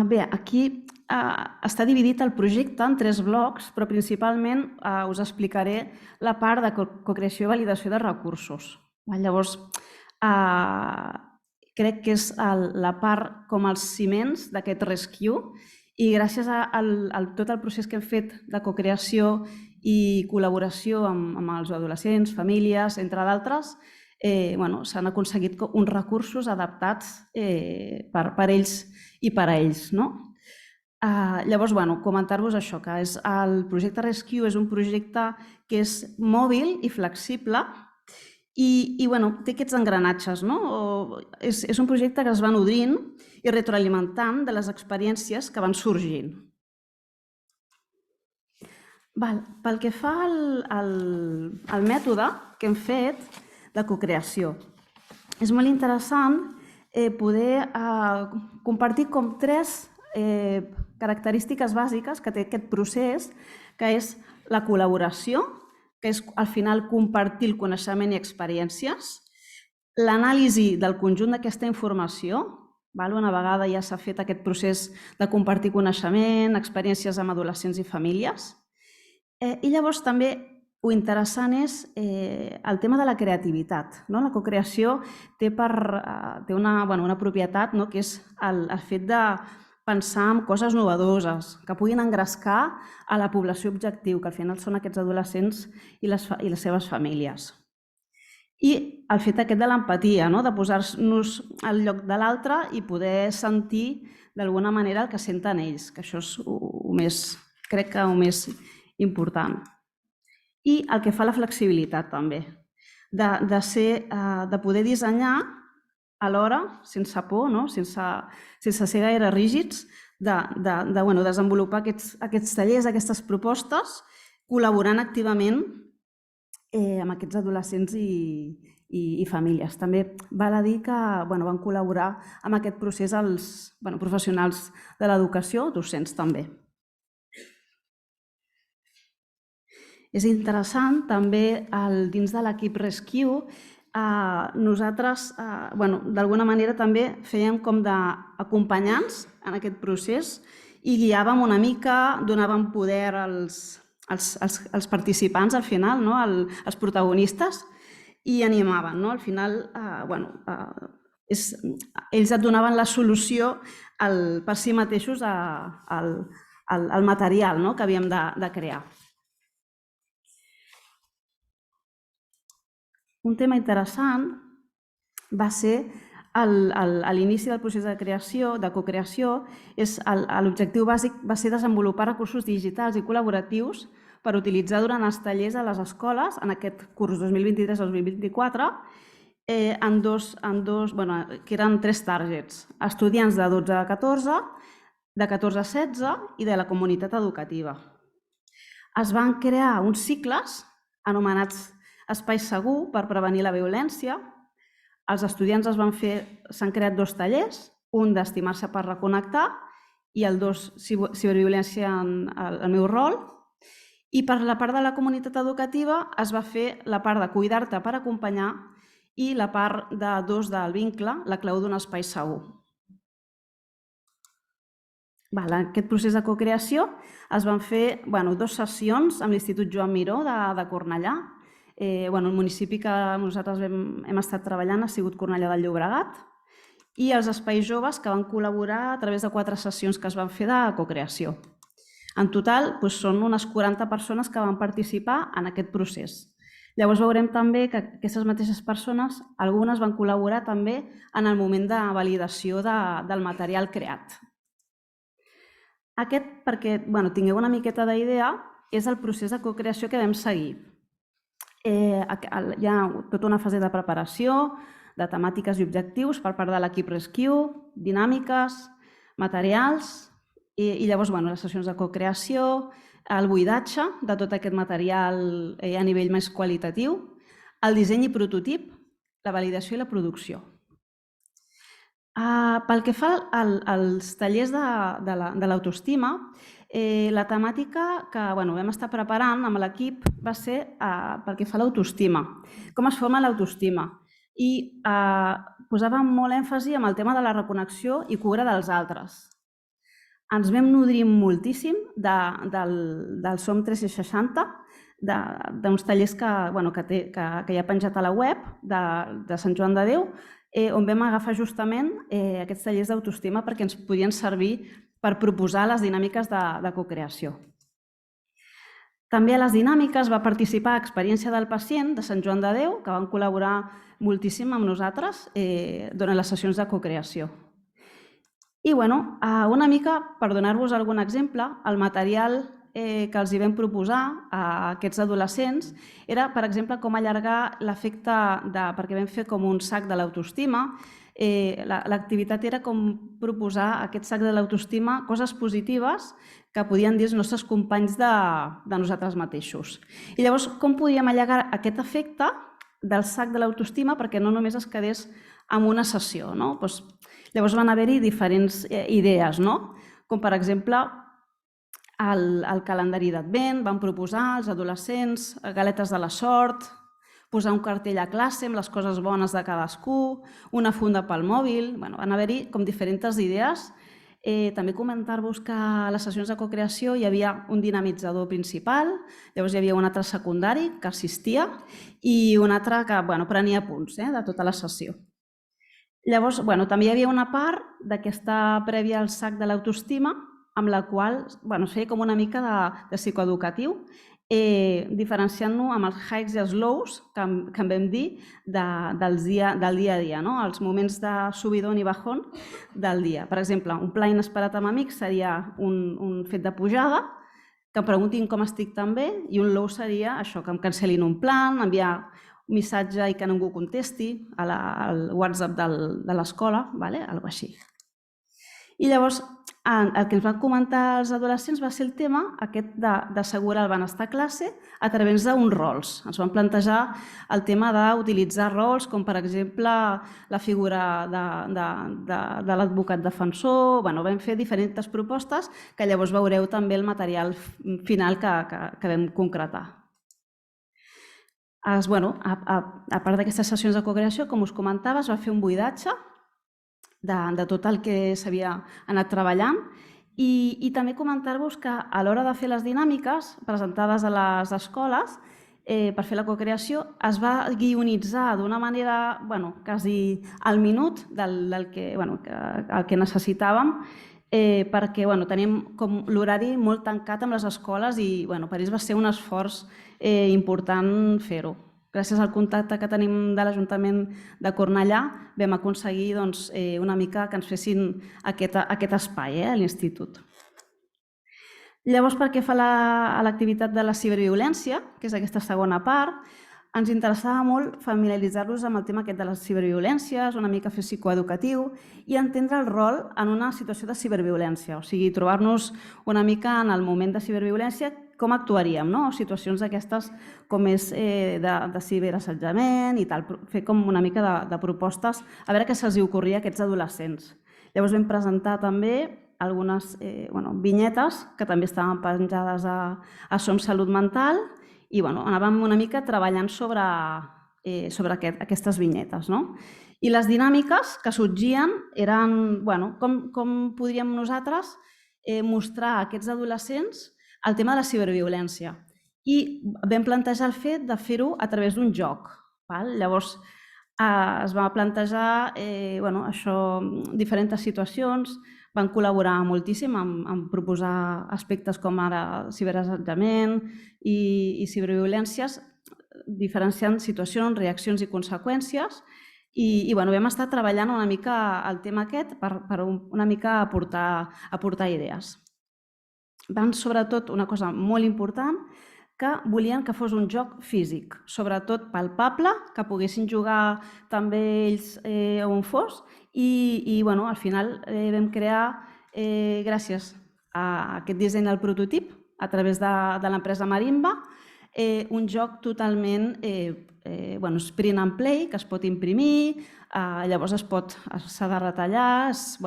Bé, aquí està dividit el projecte en 3 blocs, però principalment us explicaré la part de cocreació i validació de recursos. Llavors, crec que és la part com els ciments d'aquest rescue, i gràcies a tot el procés que hem fet de cocreació i col·laboració amb els adolescents, famílies, entre d'altres, s'han aconseguit uns recursos adaptats per ells i per a ells. Llavors, comentar-vos això, que el projecte Rescue és un projecte que és mòbil i flexible i té aquests engranatges. És un projecte que es va nodrint i retroalimentant de les experiències que van sorgint. Pel que fa al mètode que hem fet de cocreació, és molt interessant poder compartir com 3 característiques bàsiques que té aquest procés, que és la col·laboració, que és al final compartir el coneixement i experiències, l'anàlisi del conjunt d'aquesta informació, una vegada ja s'ha fet aquest procés de compartir coneixement, experiències amb adolescents i famílies, i llavors també el interessant és el tema de la creativitat. La cocreació té una propietat que és el fet de pensar en coses novedoses, que puguin engrescar a la població objectiu, que al final són aquests adolescents i les seves famílies. I el fet aquest de l'empatia, de posar-nos al lloc de l'altre i poder sentir d'alguna manera el que senten ells, que això és, crec que, el més important. I el que fa la flexibilitat també, de poder dissenyar alhora, sense por, sense ser gaire rígids, de desenvolupar aquests tallers, aquestes propostes, col·laborant activament amb aquests adolescents i famílies. També val a dir que van col·laborar amb aquest procés els professionals de l'educació, docents també. És interessant també dins de l'equip Rescue. Nosaltres, d'alguna manera, també fèiem com d'acompanyants en aquest procés i guiàvem una mica, donàvem poder als participants, al final, als protagonistes, i animaven. Al final, ells et donaven la solució per si mateixos al material que havíem de crear. Un tema interessant va ser a l'inici del procés de cocreació, l'objectiu bàsic va ser desenvolupar recursos digitals i col·laboratius per utilitzar durant els tallers a les escoles en aquest curs 2023-2024 que eren 3 targets: estudiants de 12 a 14, de 14 a 16 i de la comunitat educativa. Es van crear uns cicles anomenats Espai Segur per prevenir la violència. Els estudiants s'han creat 2 tallers, un d'estimar-se per reconnectar i el 2, ciberviolència en el meu rol. I per la part de la comunitat educativa es va fer la part de cuidar-te per acompanyar i la part de 2 del vincle, la clau d'un espai segur. En aquest procés de cocreació es van fer 2 sessions amb l'Institut Joan Miró de Cornellà. El municipi que nosaltres hem estat treballant ha sigut Cornellà del Llobregat, i els espais joves que van col·laborar a través de 4 sessions que es van fer de cocreació. En total, són unes 40 persones que van participar en aquest procés. Llavors veurem també que aquestes mateixes persones, algunes van col·laborar també en el moment de validació del material creat. Aquest, perquè tingueu una miqueta d'idea, és el procés de cocreació que vam seguir. Hi ha tota una fase de preparació, de temàtiques i objectius per part de l'equip Rescue, dinàmiques, materials, i llavors les sessions de cocreació, el buidatge de tot aquest material a nivell més qualitatiu, el disseny i prototip, la validació i la producció. Pel que fa als tallers de l'autoestima, la temàtica que vam estar preparant amb l'equip va ser pel que fa a l'autoestima, com es forma l'autoestima. I posàvem molt èmfasi en el tema de la reconnexió i cura dels altres. Ens vam nodrir moltíssim del SOM 360, d'uns tallers que hi ha penjat a la web de Sant Joan de Déu, on vam agafar justament aquests tallers d'autoestima perquè ens podien servir per proposar les dinàmiques de cocreació. També a les dinàmiques va participar Experiència del Pacient de Sant Joan de Déu, que van col·laborar moltíssim amb nosaltres durant les sessions de cocreació. I una mica, per donar-vos algun exemple, el material que els hi vam proposar a aquests adolescents era, per exemple, com allargar l'efecte perquè vam fer com un sac de l'autoestima. L'activitat era com proposar a aquest sac de l'autoestima coses positives que podien dir els nostres companys de nosaltres mateixos. I llavors, com podíem allargar aquest efecte del sac de l'autoestima perquè no només es quedés en una sessió, no? Llavors van haver-hi diferents idees, no? Com per exemple el calendari d'Advent, van proposar als adolescents galetes de la sort, posar un cartell a classe amb les coses bones de cadascú, una funda pel mòbil, van haver-hi com diferents idees. També comentar-vos que a les sessions de cocreació hi havia un dinamitzador principal, llavors hi havia un altre secundari que assistia i un altre que prenia punts de tota la sessió. Llavors, també hi havia una part d'aquesta prèvia al sac de l'autoestima amb la qual es feia com una mica de psicoeducatiu, diferenciant-lo amb els highs i els lows, que en vam dir, del dia a dia, els moments de subidón i bajón del dia. Per exemple, un pla inesperat amb amics seria un fet de pujada, que em preguntin com estic també, i un low seria això, que em cancel·lin un plan, enviar un missatge i que ningú contesti al WhatsApp de l'escola, alguna cosa així. I llavors, el que ens van comentar els adolescents va ser el tema aquest d'assegurar el benestar a classe a través d'uns rols. Ens van plantejar el tema d'utilitzar rols com, per exemple, la figura de l'advocat defensor. Vam fer diferents propostes que llavors veureu també el material final que vam concretar. A part d'aquestes sessions de cocreació, com us comentava, es va fer un buidatge de tot el que s'havia anat treballant i també comentar-vos que a l'hora de fer les dinàmiques presentades a les escoles per fer la cocreació es va guionitzar d'una manera quasi al minut del que necessitàvem perquè teníem l'horari molt tancat amb les escoles i per ells va ser un esforç important fer-ho. Gràcies al contacte que tenim de l'Ajuntament de Cornellà vam aconseguir una mica que ens fessin aquest espai a l'Institut. Llavors, pel que fa a l'activitat de la ciberviolència, que és aquesta segona part, ens interessava molt familiaritzar-nos amb el tema aquest de les ciberviolències, una mica fer psicoeducatiu i entendre el rol en una situació de ciberviolència, o sigui, trobar-nos una mica en el moment de ciberviolència com actuaríem, situacions d'aquestes com és de ciberassetjament i tal, fer com una mica de propostes a veure què se'ls ocorria a aquests adolescents. Llavors vam presentar també algunes vinyetes que també estaven penjades a Som Salut Mental i anàvem una mica treballant sobre aquestes vinyetes. I les dinàmiques que sorgien eren com podríem nosaltres mostrar a aquests adolescents el tema de la ciberviolència i vam plantejar el fet de fer-ho a través d'un joc. Llavors es va plantejar diferents situacions, van col·laborar moltíssim en proposar aspectes com ara ciberassetjament i ciberviolències, diferenciant situacions, reaccions i conseqüències i vam estar treballant una mica el tema aquest per una mica aportar idees. Van, sobretot, una cosa molt important, que volien que fos un joc físic, sobretot palpable, que poguessin jugar també ells on fos i al final vam crear, gràcies a aquest disseny del prototip, a través de l'empresa Marimba, un joc totalment print and play, que es pot imprimir, llavors s'ha de retallar, és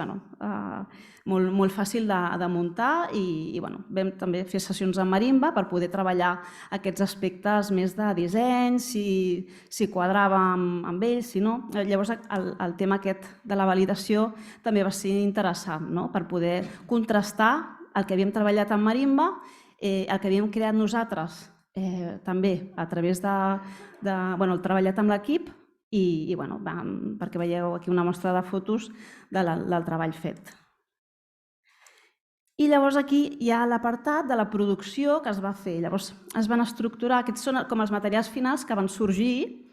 molt fàcil de muntar i vam també fer sessions amb Marimba per poder treballar aquests aspectes més de disseny, si quadrava amb ells, si no. Llavors el tema aquest de la validació també va ser interessant per poder contrastar el que havíem treballat amb Marimba, el que havíem creat nosaltres també a través de treballat amb l'equip i perquè veieu aquí una mostra de fotos del treball fet. I llavors aquí hi ha l'apartat de la producció que es va fer. Llavors es van estructurar, aquests són com els materials finals que van sorgir.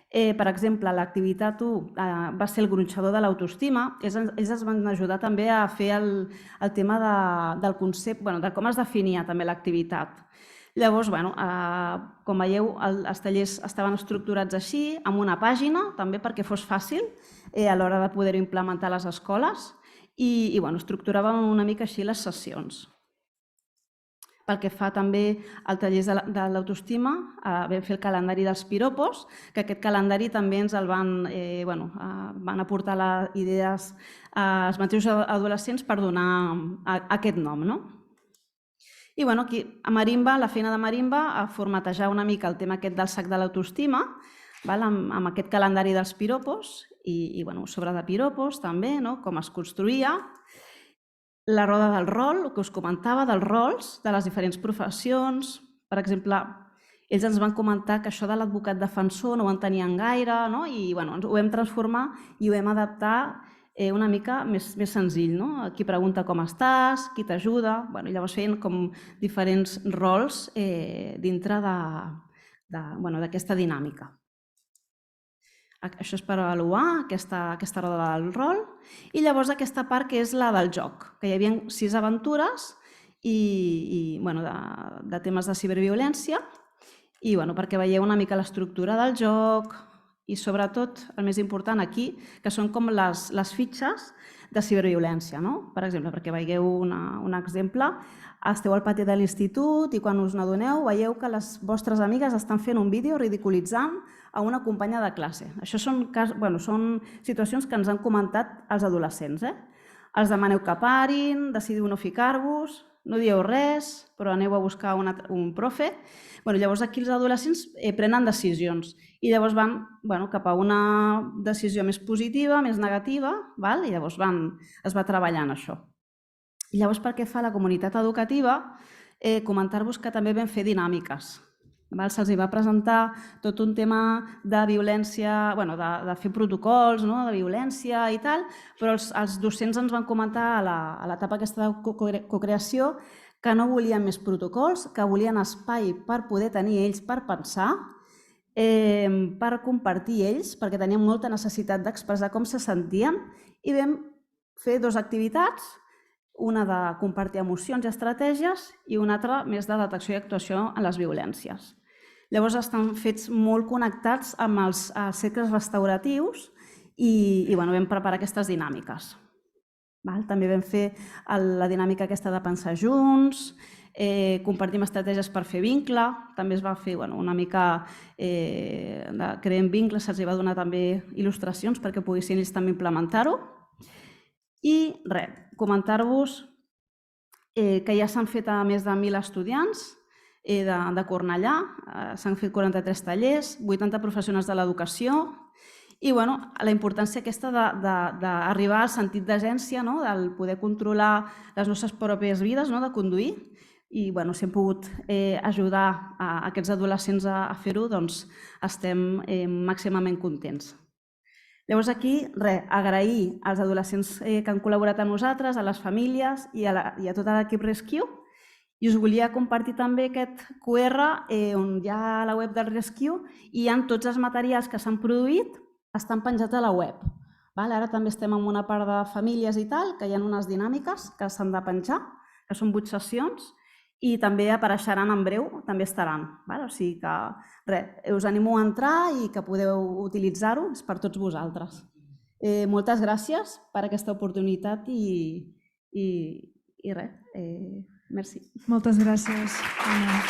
Per exemple, l'activitat 1 va ser el gronxador de l'autoestima. Ells ens van ajudar també a fer el tema del concepte, de com es definia també l'activitat. Llavors, com veieu, els tallers estaven estructurats així, amb una pàgina, també perquè fos fàcil a l'hora de poder-ho implementar a les escoles i estructuràvem una mica així les sessions. Pel que fa també al taller de l'autoestima, vam fer el calendari dels piropos, que aquest calendari també ens el van aportar les idees als mateixos adolescents per donar aquest nom. I aquí, a Marimba, la feina de Marimba, a formatejar una mica el tema aquest del sac de l'autoestima, amb aquest calendari dels piropos, i sobre de piropos també, com es construïa. La roda del rol, el que us comentava, dels rols de les diferents professions. Per exemple, ells ens van comentar que això de l'advocat defensor no ho entenien gaire, i ho vam transformar i ho vam adaptar una mica més senzill. Qui pregunta com estàs, qui t'ajuda. Llavors feien com diferents rols dintre d'aquesta dinàmica. Això és per avaluar aquesta roda del rol. I llavors aquesta part que és la del joc, que hi havia 6 aventures de temes de ciberviolència i perquè veieu una mica l'estructura del joc i sobretot, el més important aquí, que són com les fitxes de ciberviolència. Per exemple, perquè veieu un exemple, esteu al pati de l'institut i quan us n'adoneu veieu que les vostres amigues estan fent un vídeo ridiculitzant a una companya de classe. Això són situacions que ens han comentat els adolescents. Els demaneu que parin, decidiu no ficar-vos, no dieu res, però aneu a buscar un profe. Llavors aquí els adolescents prenen decisions i llavors van cap a una decisió més positiva, més negativa, i llavors es va treballant això. I llavors, pel que fa a la comunitat educativa, comentar-vos que també vam fer dinàmiques. Se'ls va presentar tot un tema de violència, de fer protocols de violència i tal, però els docents ens van comentar a l'etapa aquesta de cocreació que no volien més protocols, que volien espai per poder tenir ells per pensar, per compartir ells, perquè tenien molta necessitat d'expressar com se sentien, i vam fer 2 activitats, una de compartir emocions i estratègies i una altra més de detecció i actuació en les violències. Llavors estan fets molt connectats amb els cercles restauratius i vam preparar aquestes dinàmiques. També vam fer la dinàmica aquesta de pensar junts, compartim estratègies per fer vincle, també es va fer una mica de creem vincles, se'ls va donar també il·lustracions perquè poguessin ells també implementar-ho. I res, comentar-vos que ja s'han fet a més de 1.000 estudiants de Cornellà, s'han fet 43 tallers, 80 professionals de l'educació i la importància aquesta d'arribar al sentit d'agència, del poder controlar les nostres pròpies vides, de conduir, i si hem pogut ajudar aquests adolescents a fer-ho, doncs estem màximament contents. Llavors aquí, agrair als adolescents que han col·laborat amb nosaltres, a les famílies i a tot l'equip Rescue. I us volia compartir també aquest QR on hi ha la web del Rescue i hi ha tots els materials que s'han produït, estan penjats a la web. Ara també estem en una part de famílies i tal, que hi ha unes dinàmiques que s'han de penjar, que són 8 sessions, i també apareixeran en breu, també estaran. O sigui que us animo a entrar i que podeu utilitzar-ho, és per tots vosaltres. Moltes gràcies per aquesta oportunitat i res, merci. Moltes gràcies, Anna.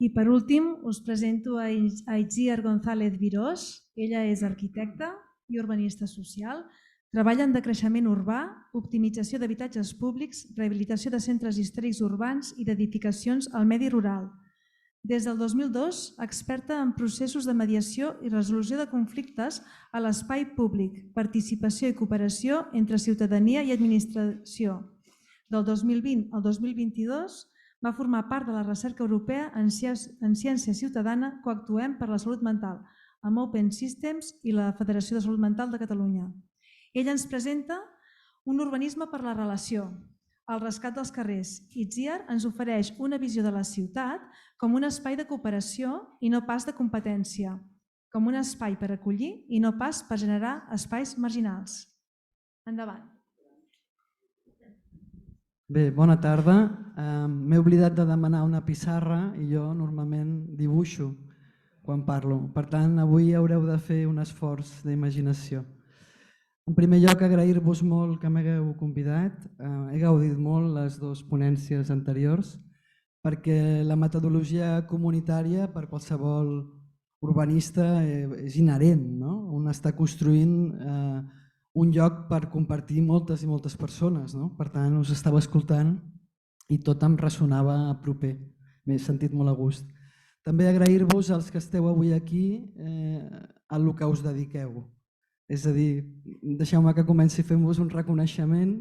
I per últim us presento a Itziar González Virós. Ella és arquitecta i urbanista social. Treballa en decreixement urbà, optimització d'habitatges públics, rehabilitació de centres històrics urbans i d'edificacions al medi rural. Des del 2002, experta en processos de mediació i resolució de conflictes a l'espai públic, participació i cooperació entre ciutadania i administració. Del 2020 al 2022 Va formar part de la recerca europea en ciència ciutadana Coactuem per la Salut Mental, amb Open Systems i la Federació de Salut Mental de Catalunya. Ell ens presenta un urbanisme per la relació, el rescat dels carrers. Itziar ens ofereix una visió de la ciutat com un espai de cooperació i no pas de competència, com un espai per acollir i no pas per generar espais marginals. Endavant. Bé, bona tarda. M'he oblidat de demanar una pissarra i jo normalment dibuixo quan parlo. Per tant, avui haureu de fer un esforç d'imaginació. En primer lloc, agrair-vos molt que m'hagueu convidat. He gaudit molt les dues ponències anteriors perquè la metodologia comunitària per qualsevol urbanista és inherent, no? Un està construint un lloc per compartir moltes i moltes persones, no? Per tant, us estava escoltant i tot em ressonava proper. M'he sentit molt a gust. També agrair-vos als que esteu avui aquí el que us dediqueu. És a dir, deixeu-me que comenci fent-vos un reconeixement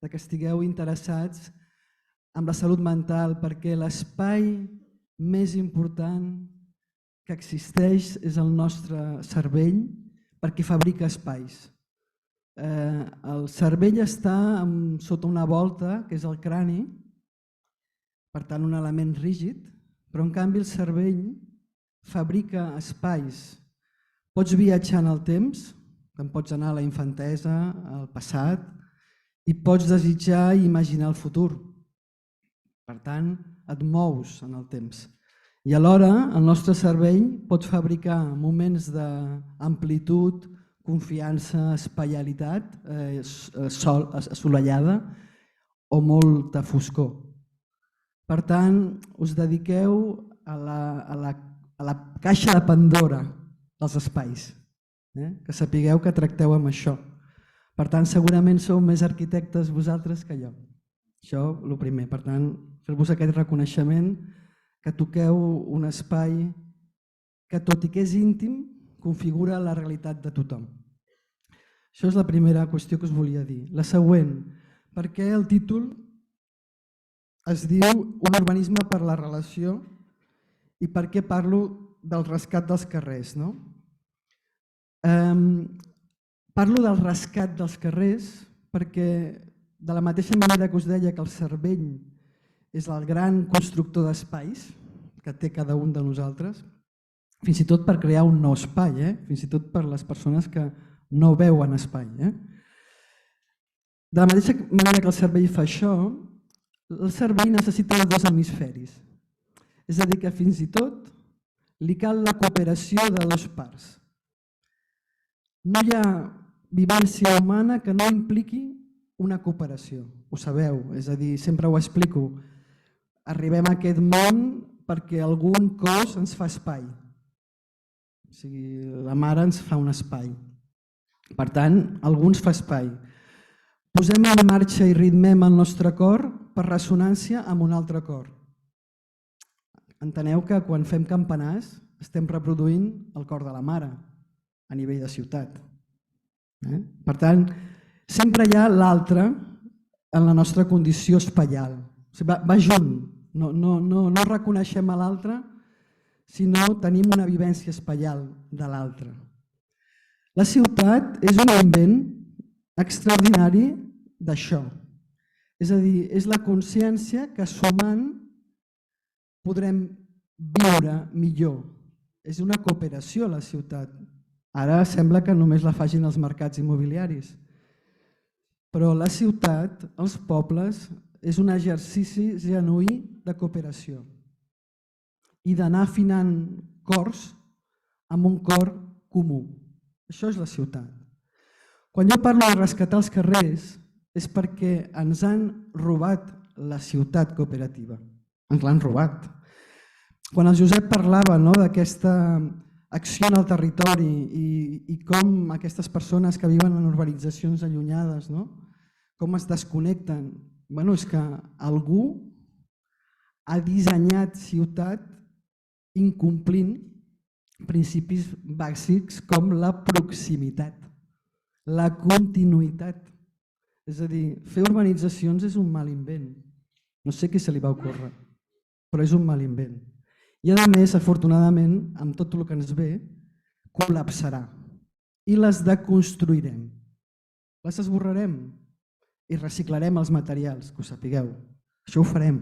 de que estigueu interessats en la salut mental perquè l'espai més important que existeix és el nostre cervell perquè fabrica espais. El cervell està sota una volta, que és el crani, per tant un element rígid, però en canvi el cervell fabrica espais. Pots viatjar en el temps, te'n pots anar a la infantesa, al passat, i pots desitjar i imaginar el futur. Per tant, et mous en el temps. I alhora el nostre cervell pot fabricar moments d'amplitud, confiança, espaialitat, assolellada o molta foscor. Per tant, us dediqueu a la caixa de Pandora dels espais, que sapigueu que tracteu amb això. Per tant, segurament sou més arquitectes vosaltres que jo. Això, el primer. Per tant, fer-vos aquest reconeixement que toqueu un espai que, tot i que és íntim, configura la realitat de tothom. Això és la primera qüestió que us volia dir. La següent, per què el títol es diu Un urbanisme per la relació i per què parlo del rescat dels carrers, no? Parlo del rescat dels carrers perquè de la mateixa manera que us deia que el cervell és el gran constructor d'espais que té cada un de nosaltres, fins i tot per crear un nou espai, fins i tot per les persones que no veuen espai. De la mateixa manera que el cervell fa això, el cervell necessita els dos hemisferis. És a dir, que fins i tot li cal la cooperació de dues parts. No hi ha vivència humana que no impliqui una cooperació, ho sabeu, és a dir, sempre ho explico. Arribem a aquest món perquè algun cos ens fa espai. O sigui, la mare ens fa un espai. Per tant, algú ens fa espai. Posem en marxa i ritmem el nostre cor per ressonància amb un altre cor. Enteneu que quan fem campanars estem reproduint el cor de la mare a nivell de ciutat. Per tant, sempre hi ha l'altre en la nostra condició espaial. Va junt, no reconeixem a l'altre, sinó tenim una vivència espaial de l'altre. La ciutat és un invent extraordinari d'això. És a dir, és la consciència que sumant podrem viure millor. És una cooperació a la ciutat. Ara sembla que només la facin els mercats immobiliaris. Però la ciutat, els pobles, és un exercici genuí de cooperació i d'anar afinant cors amb un cor comú. Això és la ciutat. Quan jo parlo de rescatar els carrers és perquè ens han robat la ciutat cooperativa. Ens l'han robat. Quan el Josep parlava d'aquesta acció en el territori i com aquestes persones que viuen en urbanitzacions allunyades, com es desconnecten, és que algú ha dissenyat ciutat incomplint principis bàsics com la proximitat, la continuïtat. És a dir, fer urbanitzacions és un mal invent. No sé què se li va ocórrer. però és un mal invent. I a més, afortunadament, amb tot el que ens ve, col·lapsarà i les deconstruirem. Les esborrarem i reciclarem els materials, que ho sapigueu. Això ho farem.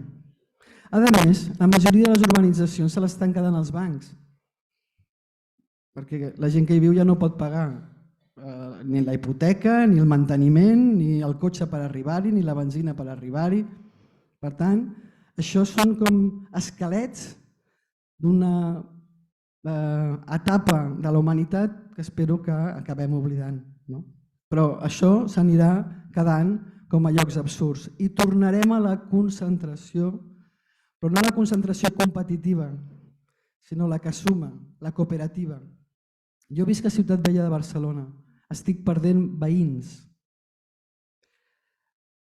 A més, la majoria de les urbanitzacions se l'estan quedant als bancs, perquè la gent que hi viu ja no pot pagar ni la hipoteca, ni el manteniment, ni el cotxe per arribar-hi, ni la benzina per arribar-hi. Per tant, això són com esquelets d'una etapa de la humanitat que espero que acabem oblidant. Però això s'anirà quedant com a llocs absurds i tornarem a la concentració, però no la concentració competitiva, sinó la que suma, la cooperativa. Jo visc a Ciutat Vella de Barcelona, estic perdent veïns.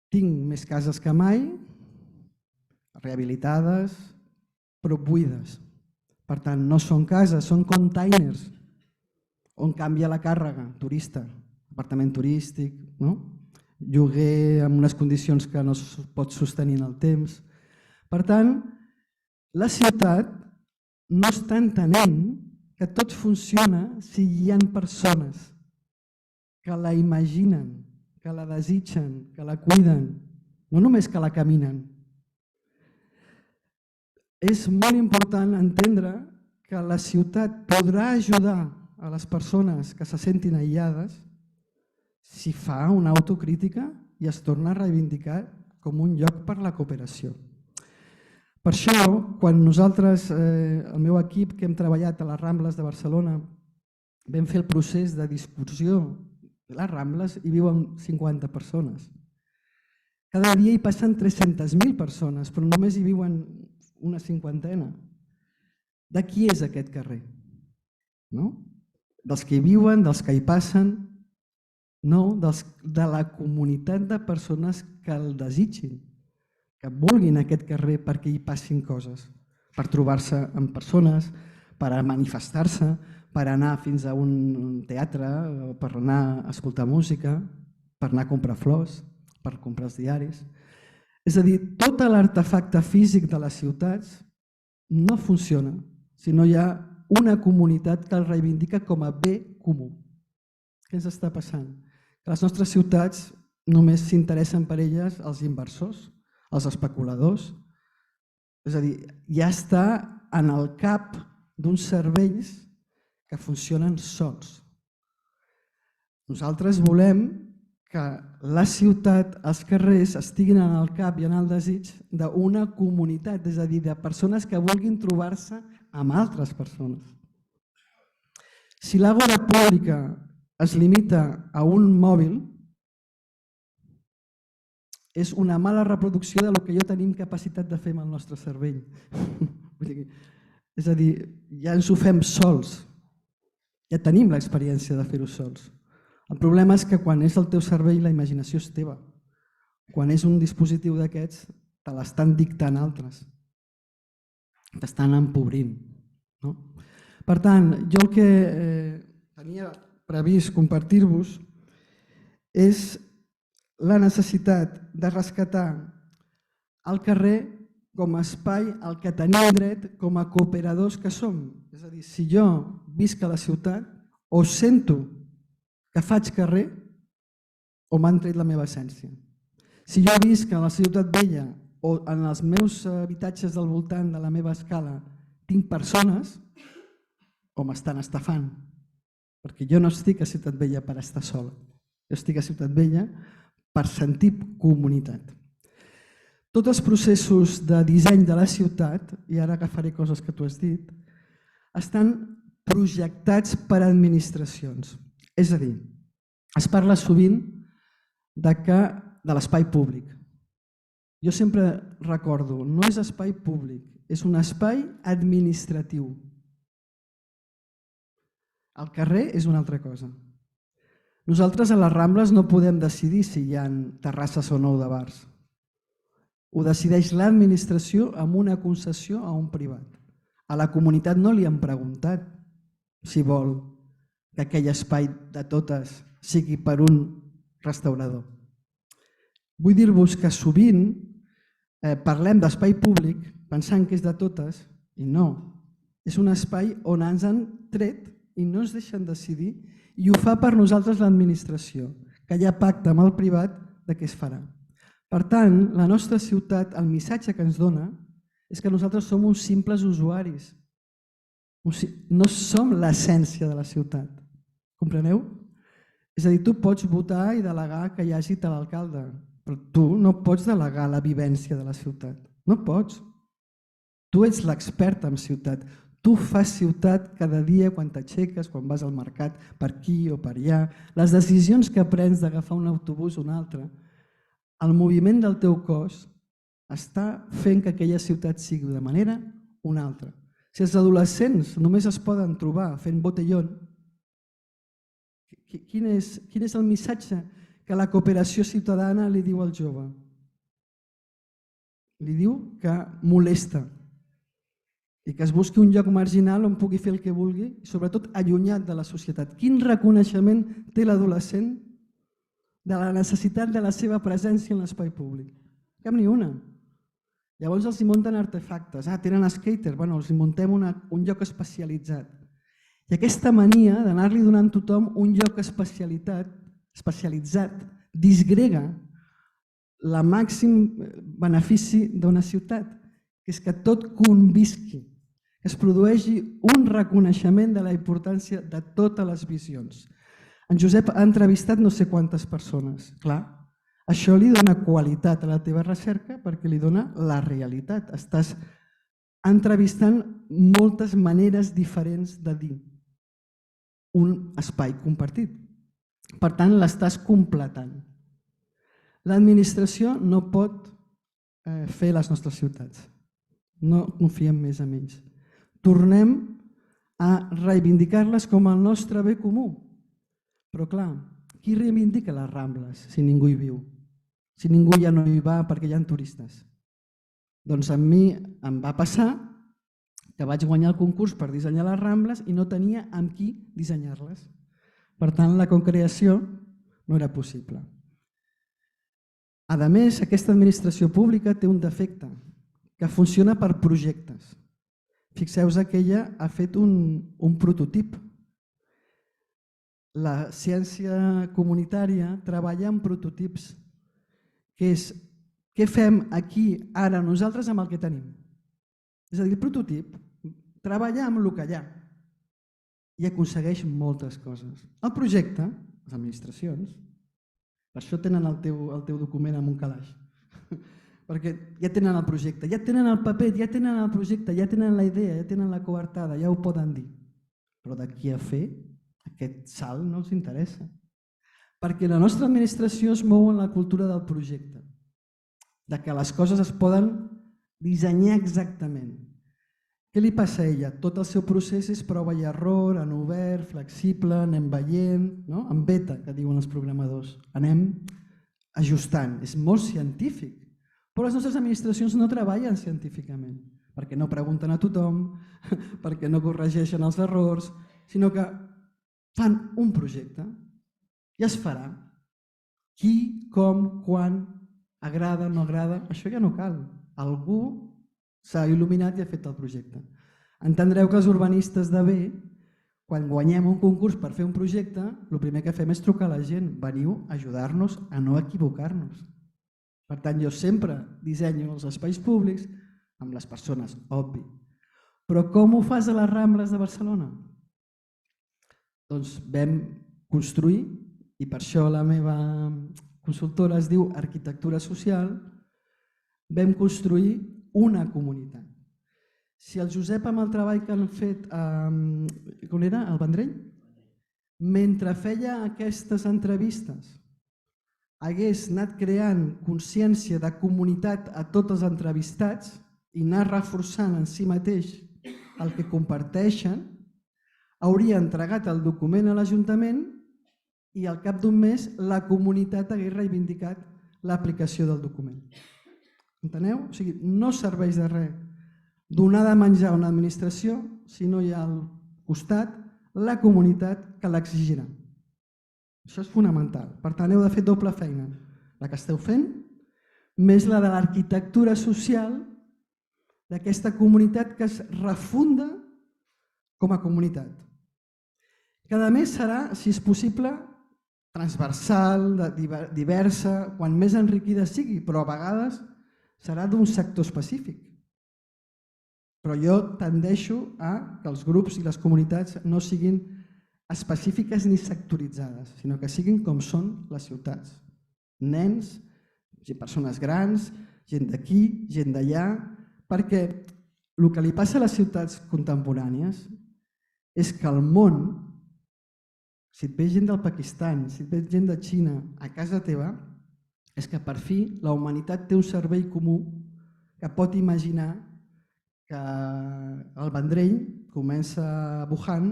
Tinc més cases que mai, rehabilitades, però buides. Per tant, no són cases, són containers on canvia la càrrega, turista, apartament turístic, lloguer amb unes condicions que no es pot sostenir en el temps. Per tant, la ciutat no està entenent que tot funciona si hi ha persones que la imaginen, que la desitgen, que la cuiden, no només que la caminen. És molt important entendre que la ciutat podrà ajudar a les persones que se sentin aïllades si fa una autocrítica i es torna a reivindicar com un lloc per la cooperació. Per això, quan nosaltres, el meu equip, que hem treballat a les Rambles de Barcelona, vam fer el procés de discussió de les Rambles, hi viuen 50 persones. Cada dia hi passen 300.000 persones, però només hi viuen una cinquantena. De qui és aquest carrer? Dels que hi viuen, dels que hi passen? No, de la comunitat de persones que el desitgin, que vulguin aquest carrer perquè hi passin coses, per trobar-se amb persones, per manifestar-se, per anar fins a un teatre, per anar a escoltar música, per anar a comprar flors, per comprar els diaris. És a dir, tot l'artefacte físic de les ciutats no funciona si no hi ha una comunitat que el reivindica com a bé comú. Què ens està passant? Que les nostres ciutats només s'interessen per elles els inversors, els especuladors. És a dir, ja està en el cap d'uns cervells que funcionen sols. Nosaltres volem que la ciutat, els carrers, estiguin en el cap i en el desig d'una comunitat, és a dir, de persones que vulguin trobar-se amb altres persones. Si l'àgora pública es limita a un mòbil, és una mala reproducció del que ja tenim capacitat de fer amb el nostre cervell. És a dir, ja ens ho fem sols, ja tenim l'experiència de fer-ho sols. El problema és que quan és el teu cervell la imaginació és teva. Quan és un dispositiu d'aquests te l'estan dictant altres, t'estan empobrint. Per tant, jo el que tenia previst compartir-vos és la necessitat de rescatar el carrer com a espai al que tenim dret com a cooperadors que som. És a dir, si jo visc a la ciutat o sento que faig carrer o m'han tret la meva essència. Si jo visc a la Ciutat Vella o en els meus habitatges del voltant de la meva escala tinc persones o m'estan estafant, perquè jo no estic a Ciutat Vella per estar sola, jo estic a Ciutat Vella per sentir comunitat. Tots els processos de disseny de la ciutat, i ara agafaré coses que tu has dit, estan projectats per administracions. És a dir, es parla sovint de l'espai públic. Jo sempre recordo, no és espai públic, és un espai administratiu. El carrer és una altra cosa. Nosaltres a les Rambles no podem decidir si hi ha terrasses o no de bars. Ho decideix l'administració amb una concessió a un privat. A la comunitat no li han preguntat si vol que aquell espai de totes sigui per un restaurador. Vull dir-vos que sovint parlem d'espai públic, pensant que és de totes, i no. És un espai on ens han tret i no ens deixen decidir, i ho fa per nosaltres l'administració, que hi ha pacte amb el privat de què es farà. Per tant, la nostra ciutat, el missatge que ens dona és que nosaltres som uns simples usuaris. No som l'essència de la ciutat. Compreneu? És a dir, tu pots votar i delegar que hi hagi tal alcalde, però tu no pots delegar la vivència de la ciutat. No pots. Tu ets l'expert en ciutat. Tu fas ciutat cada dia quan t'aixeques, quan vas al mercat, per aquí o per allà. Les decisions que prens d'agafar un autobús o un altre, el moviment del teu cos està fent que aquella ciutat sigui de manera o una altra. Si els adolescents només es poden trobar fent botellón, quin és el missatge que la cooperació ciutadana li diu al jove? Li diu que molesta i que es busqui un lloc marginal on pugui fer el que vulgui i sobretot allunyat de la societat. Quin reconeixement té l'adolescent de la necessitat de la seva presència en l'espai públic? Cap ni una. Llavors els munten artefactes. Tenen skater, els muntem un lloc especialitzat. I aquesta mania d'anar-li donant a tothom un lloc especialitzat disgrega el màxim benefici d'una ciutat, que és que tot convisqui, que es produeixi un reconeixement de la importància de totes les visions. En Josep ha entrevistat no sé quantes persones. Clar, això li dona qualitat a la teva recerca perquè li dona la realitat. Estàs entrevistant moltes maneres diferents de dir un espai compartit. Per tant, l'estàs completant. L'administració no pot fer les nostres ciutats. No confiem més en ells. Tornem a reivindicar-les com el nostre bé comú. Però clar, qui reivindica les Rambles si ningú hi viu? Si ningú ja no hi va perquè hi ha turistes? Doncs a mi em va passar que vaig guanyar el concurs per dissenyar les Rambles i no tenia amb qui dissenyar-les. Per tant, la concreació no era possible. A més, aquesta administració pública té un defecte, que funciona per projectes. Fixeu-vos que ella ha fet un prototip. La ciència comunitària treballa en prototips, que és què fem aquí, ara, nosaltres amb el que tenim. És a dir, el prototip treballa amb el que hi ha i aconsegueix moltes coses. El projecte, les administracions, per això tenen el teu document en un calaix, perquè ja tenen el projecte, ja tenen el paper, ja tenen el projecte, ja tenen la idea, ja tenen la coartada, ja ho poden dir. Però d'aquí a fer, aquest salt no els interessa. Perquè la nostra administració es mou en la cultura del projecte, de que les coses es poden dissenyar exactament. Què li passa a ella? Tot el seu procés és prova i error, en obert, flexible, anem veient, en beta, que diuen els programadors. Anem ajustant. És molt científic. Però les nostres administracions no treballen científicament, perquè no pregunten a tothom, perquè no corregeixen els errors, sinó que fan un projecte i es farà. Qui, com, quan, agrada, no agrada, això ja no cal. Algú s'ha il·luminat i ha fet el projecte. Entendreu que els urbanistes de bé, quan guanyem un concurs per fer un projecte, el primer que fem és trucar a la gent. Veniu a ajudar-nos a no equivocar-nos. Per tant, jo sempre dissenyo els espais públics amb les persones, obvi. Però com ho fas a les Rambles de Barcelona? Doncs vam construir, i per això la meva consultora es diu Arquitectura Social, vam construir una comunitat. Si el Josep, amb el treball que han fet, com era, al Vendrell, mentre feia aquestes entrevistes, hagués anat creant consciència de comunitat a tots els entrevistats i anar reforçant en si mateix el que comparteixen, hauria entregat el document a l'Ajuntament i al cap d'un mes la comunitat hagués reivindicat l'aplicació del document. Enteneu? O sigui, no serveix de res donar de menjar a una administració si no hi ha al costat la comunitat que l'exigirà. Això és fonamental. Per tant, heu de fer doble feina. La que esteu fent, més la de l'arquitectura social d'aquesta comunitat que es refunda com a comunitat. Que a més serà, si és possible, transversal, diversa, quan més enriquida sigui, però a vegades serà d'un sector específic. Però jo tendeixo a que els grups i les comunitats no siguin específiques ni sectoritzades, sinó que siguin com són les ciutats. Nens, persones grans, gent d'aquí, gent d'allà, perquè el que li passa a les ciutats contemporànies és que el món, si et ve gent del Pakistan, si et ve gent de Xina a casa teva, és que per fi la humanitat té un servei comú que pot imaginar que el Vendrell comença a Wuhan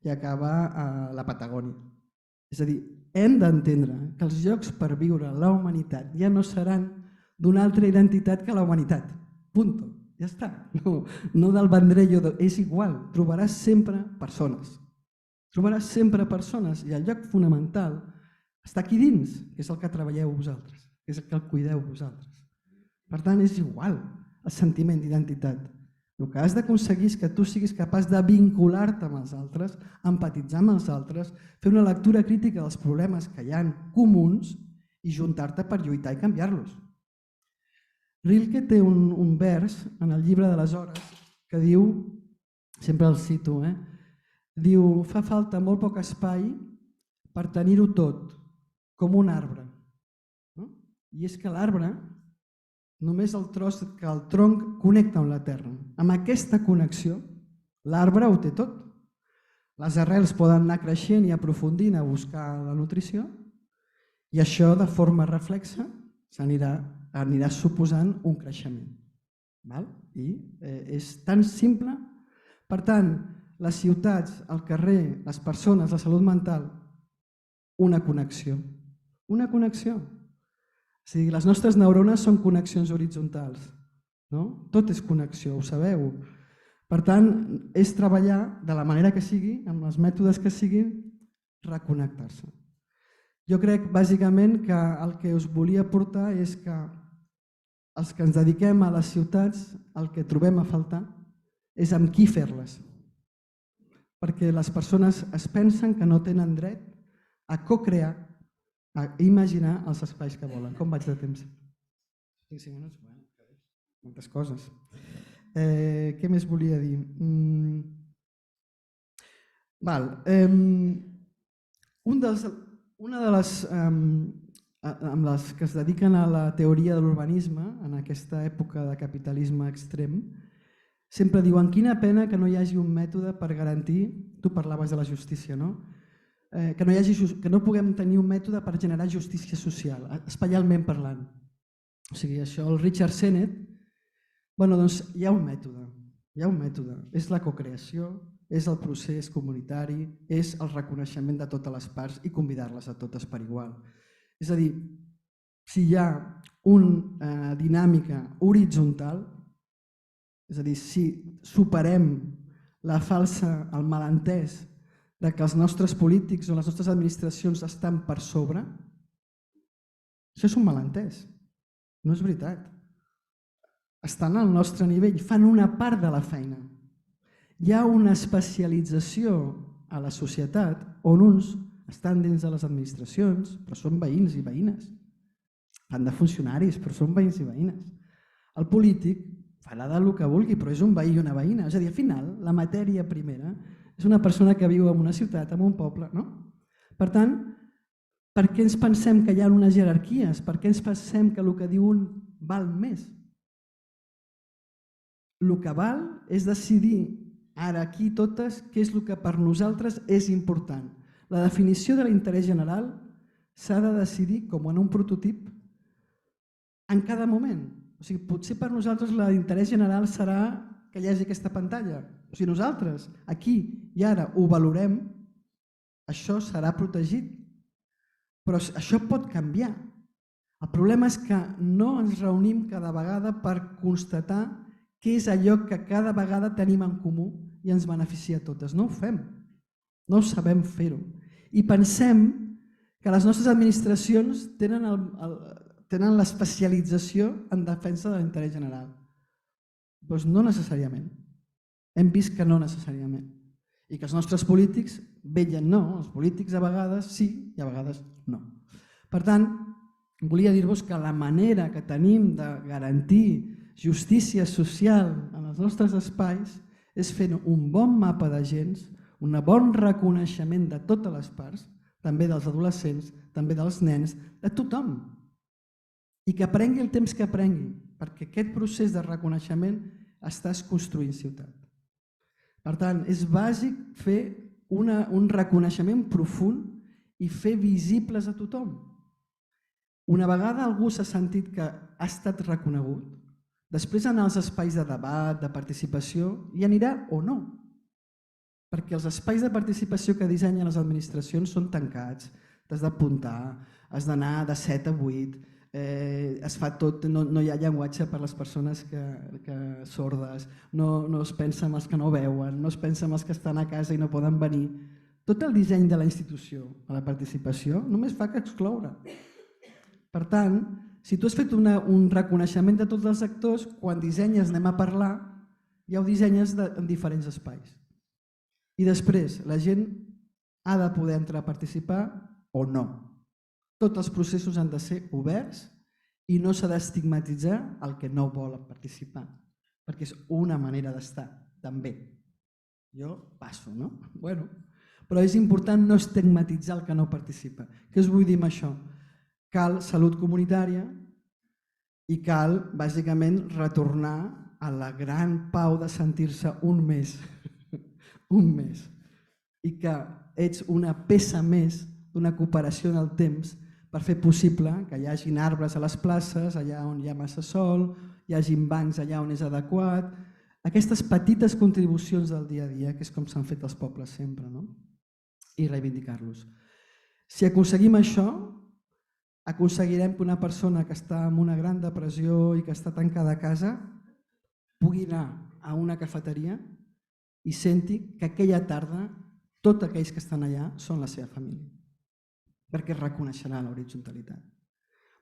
i acaba a la Patagònia. És a dir, hem d'entendre que els llocs per viure la humanitat ja no seran d'una altra identitat que la humanitat. Punto. Ja està. No del Vendrell, és igual. Trobaràs sempre persones. Trobaràs sempre persones i el lloc fonamental està aquí dins, que és el que treballeu vosaltres, que és el que el cuideu vosaltres. Per tant, és igual el sentiment d'identitat. El que has d'aconseguir és que tu siguis capaç de vincular-te amb els altres, empatitzar amb els altres, fer una lectura crítica dels problemes que hi ha comuns i juntar-te per lluitar i canviar-los. Rilke té un vers en el llibre de les hores que diu, sempre el cito, diu, fa falta molt poc espai per tenir-ho tot, com un arbre. I és que l'arbre, només el tros que el tronc connecta amb la terra. Amb aquesta connexió, l'arbre ho té tot. Les arrels poden anar creixent i aprofundint a buscar la nutrició i això de forma reflexa anirà suposant un creixement. I és tan simple. Per tant, les ciutats, el carrer, les persones, la salut mental, una connexió. Una connexió. És a dir, les nostres neurones són connexions horitzontals. Tot és connexió, ho sabeu. Per tant, és treballar de la manera que sigui, amb els mètodes que siguin, reconnectar-se. Jo crec, bàsicament, que el que us volia portar és que els que ens dediquem a les ciutats, el que trobem a faltar és amb qui fer-les. Perquè les persones es pensen que no tenen dret a co-crear, a imaginar els espais que volen. Com vaig de temps? 5 minuts? Moltes coses. Què més volia dir? Una de les amb les que es dediquen a la teoria de l'urbanisme, en aquesta època de capitalisme extrem, sempre diuen quina pena que no hi hagi un mètode per garantir, tu parlaves de la justícia, no? Que no puguem tenir un mètode per generar justícia social, espaialment parlant. O sigui, això, el Richard Sennett, doncs hi ha un mètode, és la cocreació, és el procés comunitari, és el reconeixement de totes les parts i convidar-les a totes per igual. És a dir, si hi ha una dinàmica horitzontal, és a dir, si superem el malentès de que els nostres polítics o les nostres administracions estan per sobre, això és un malentès, no és veritat. Estan al nostre nivell, fan una part de la feina. Hi ha una especialització a la societat on uns estan dins de les administracions, però són veïns i veïnes. Fan de funcionaris, però són veïns i veïnes. El polític farà del que vulgui, però és un veí i una veïna. És a dir, al final, la matèria primera és una persona que viu en una ciutat, en un poble, no? Per tant, per què ens pensem que hi ha unes jerarquies? Per què ens pensem que el que diu un val més? El que val és decidir ara aquí totes què és el que per nosaltres és important. La definició de l'interès general s'ha de decidir com en un prototip en cada moment. O sigui, potser per nosaltres l'interès general serà que hi hagi aquesta pantalla. O sigui, nosaltres aquí i ara ho valorem, això serà protegit. Però això pot canviar. El problema és que no ens reunim cada vegada per constatar què és allò que cada vegada tenim en comú i ens beneficia a totes. No ho fem. No sabem fer-ho. I pensem que les nostres administracions tenen l'especialització en defensa de l'interès general. Doncs no necessàriament. Hem vist que no necessàriament. I que els nostres polítics vetllen no. Els polítics a vegades sí i a vegades no. Per tant, volia dir-vos que la manera que tenim de garantir justícia social en els nostres espais és fent un bon mapa d'agents, un bon reconeixement de totes les parts, també dels adolescents, també dels nens, de tothom. I que prengui el temps que prengui, perquè aquest procés de reconeixement estàs construint ciutat. Per tant, és bàsic fer un reconeixement profund i fer visibles a tothom. Una vegada algú s'ha sentit que ha estat reconegut, després anar als espais de debat, de participació, hi anirà o no. Perquè els espais de participació que dissenyen les administracions són tancats, t'has d'apuntar, has d'anar de 7 a 8, es fa tot, no hi ha llenguatge per a les persones sordes, no es pensa en els que no veuen, no es pensa en els que estan a casa i no poden venir. Tot el disseny de la institució a la participació només fa que excloure. Per tant, si tu has fet un reconeixement de tots els actors, quan dissenyes anem a parlar, ja ho dissenyes en diferents espais. I després, la gent ha de poder entrar a participar o no. Tots els processos han de ser oberts i no s'ha d'estigmatitzar el que no vol participar, perquè és una manera d'estar, també. Jo passo, no? Bueno, però és important no estigmatitzar el que no participa. Què us vull dir amb això? Cal salut comunitària i cal, bàsicament, retornar a la gran pau de sentir-se un mes, i que ets una peça més d'una cooperació en el temps per fer possible que hi hagin arbres a les places, allà on hi ha massa sol, hi hagin bancs allà on és adequat, aquestes petites contribucions del dia a dia, que és com s'han fet els pobles sempre, no? I reivindicar-los. Si aconseguim això, aconseguirem que una persona que està en una gran depressió i que està tancada a casa pugui anar a una cafeteria i senti que aquella tarda tots aquells que estan allà són la seva família, perquè reconeixerà l'horitzontalitat.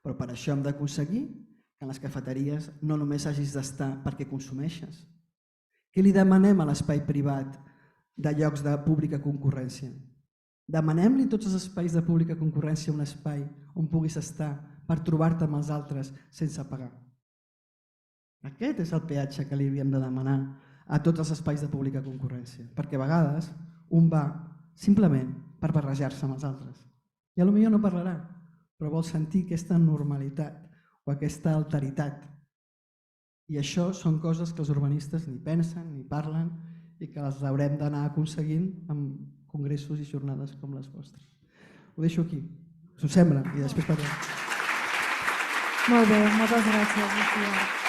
Però per això hem d'aconseguir que en les cafeteries no només hagis d'estar perquè consumeixes. Què li demanem a l'espai privat de llocs de pública concurrència? Demanem-li tots els espais de pública concurrència un espai on puguis estar per trobar-te amb els altres sense pagar. Aquest és el peatge que li havíem de demanar a tots els espais de pública concurrència, perquè a vegades un va simplement per barrejar-se amb els altres. I potser no parlarà, però vol sentir aquesta normalitat o aquesta alteritat. I això són coses que els urbanistes ni pensen ni parlen i que les haurem d'anar aconseguint amb congressos i jornades com les vostres. Ho deixo aquí, us ho sembla? I després parlem. Molt bé, moltes gràcies, Lucía.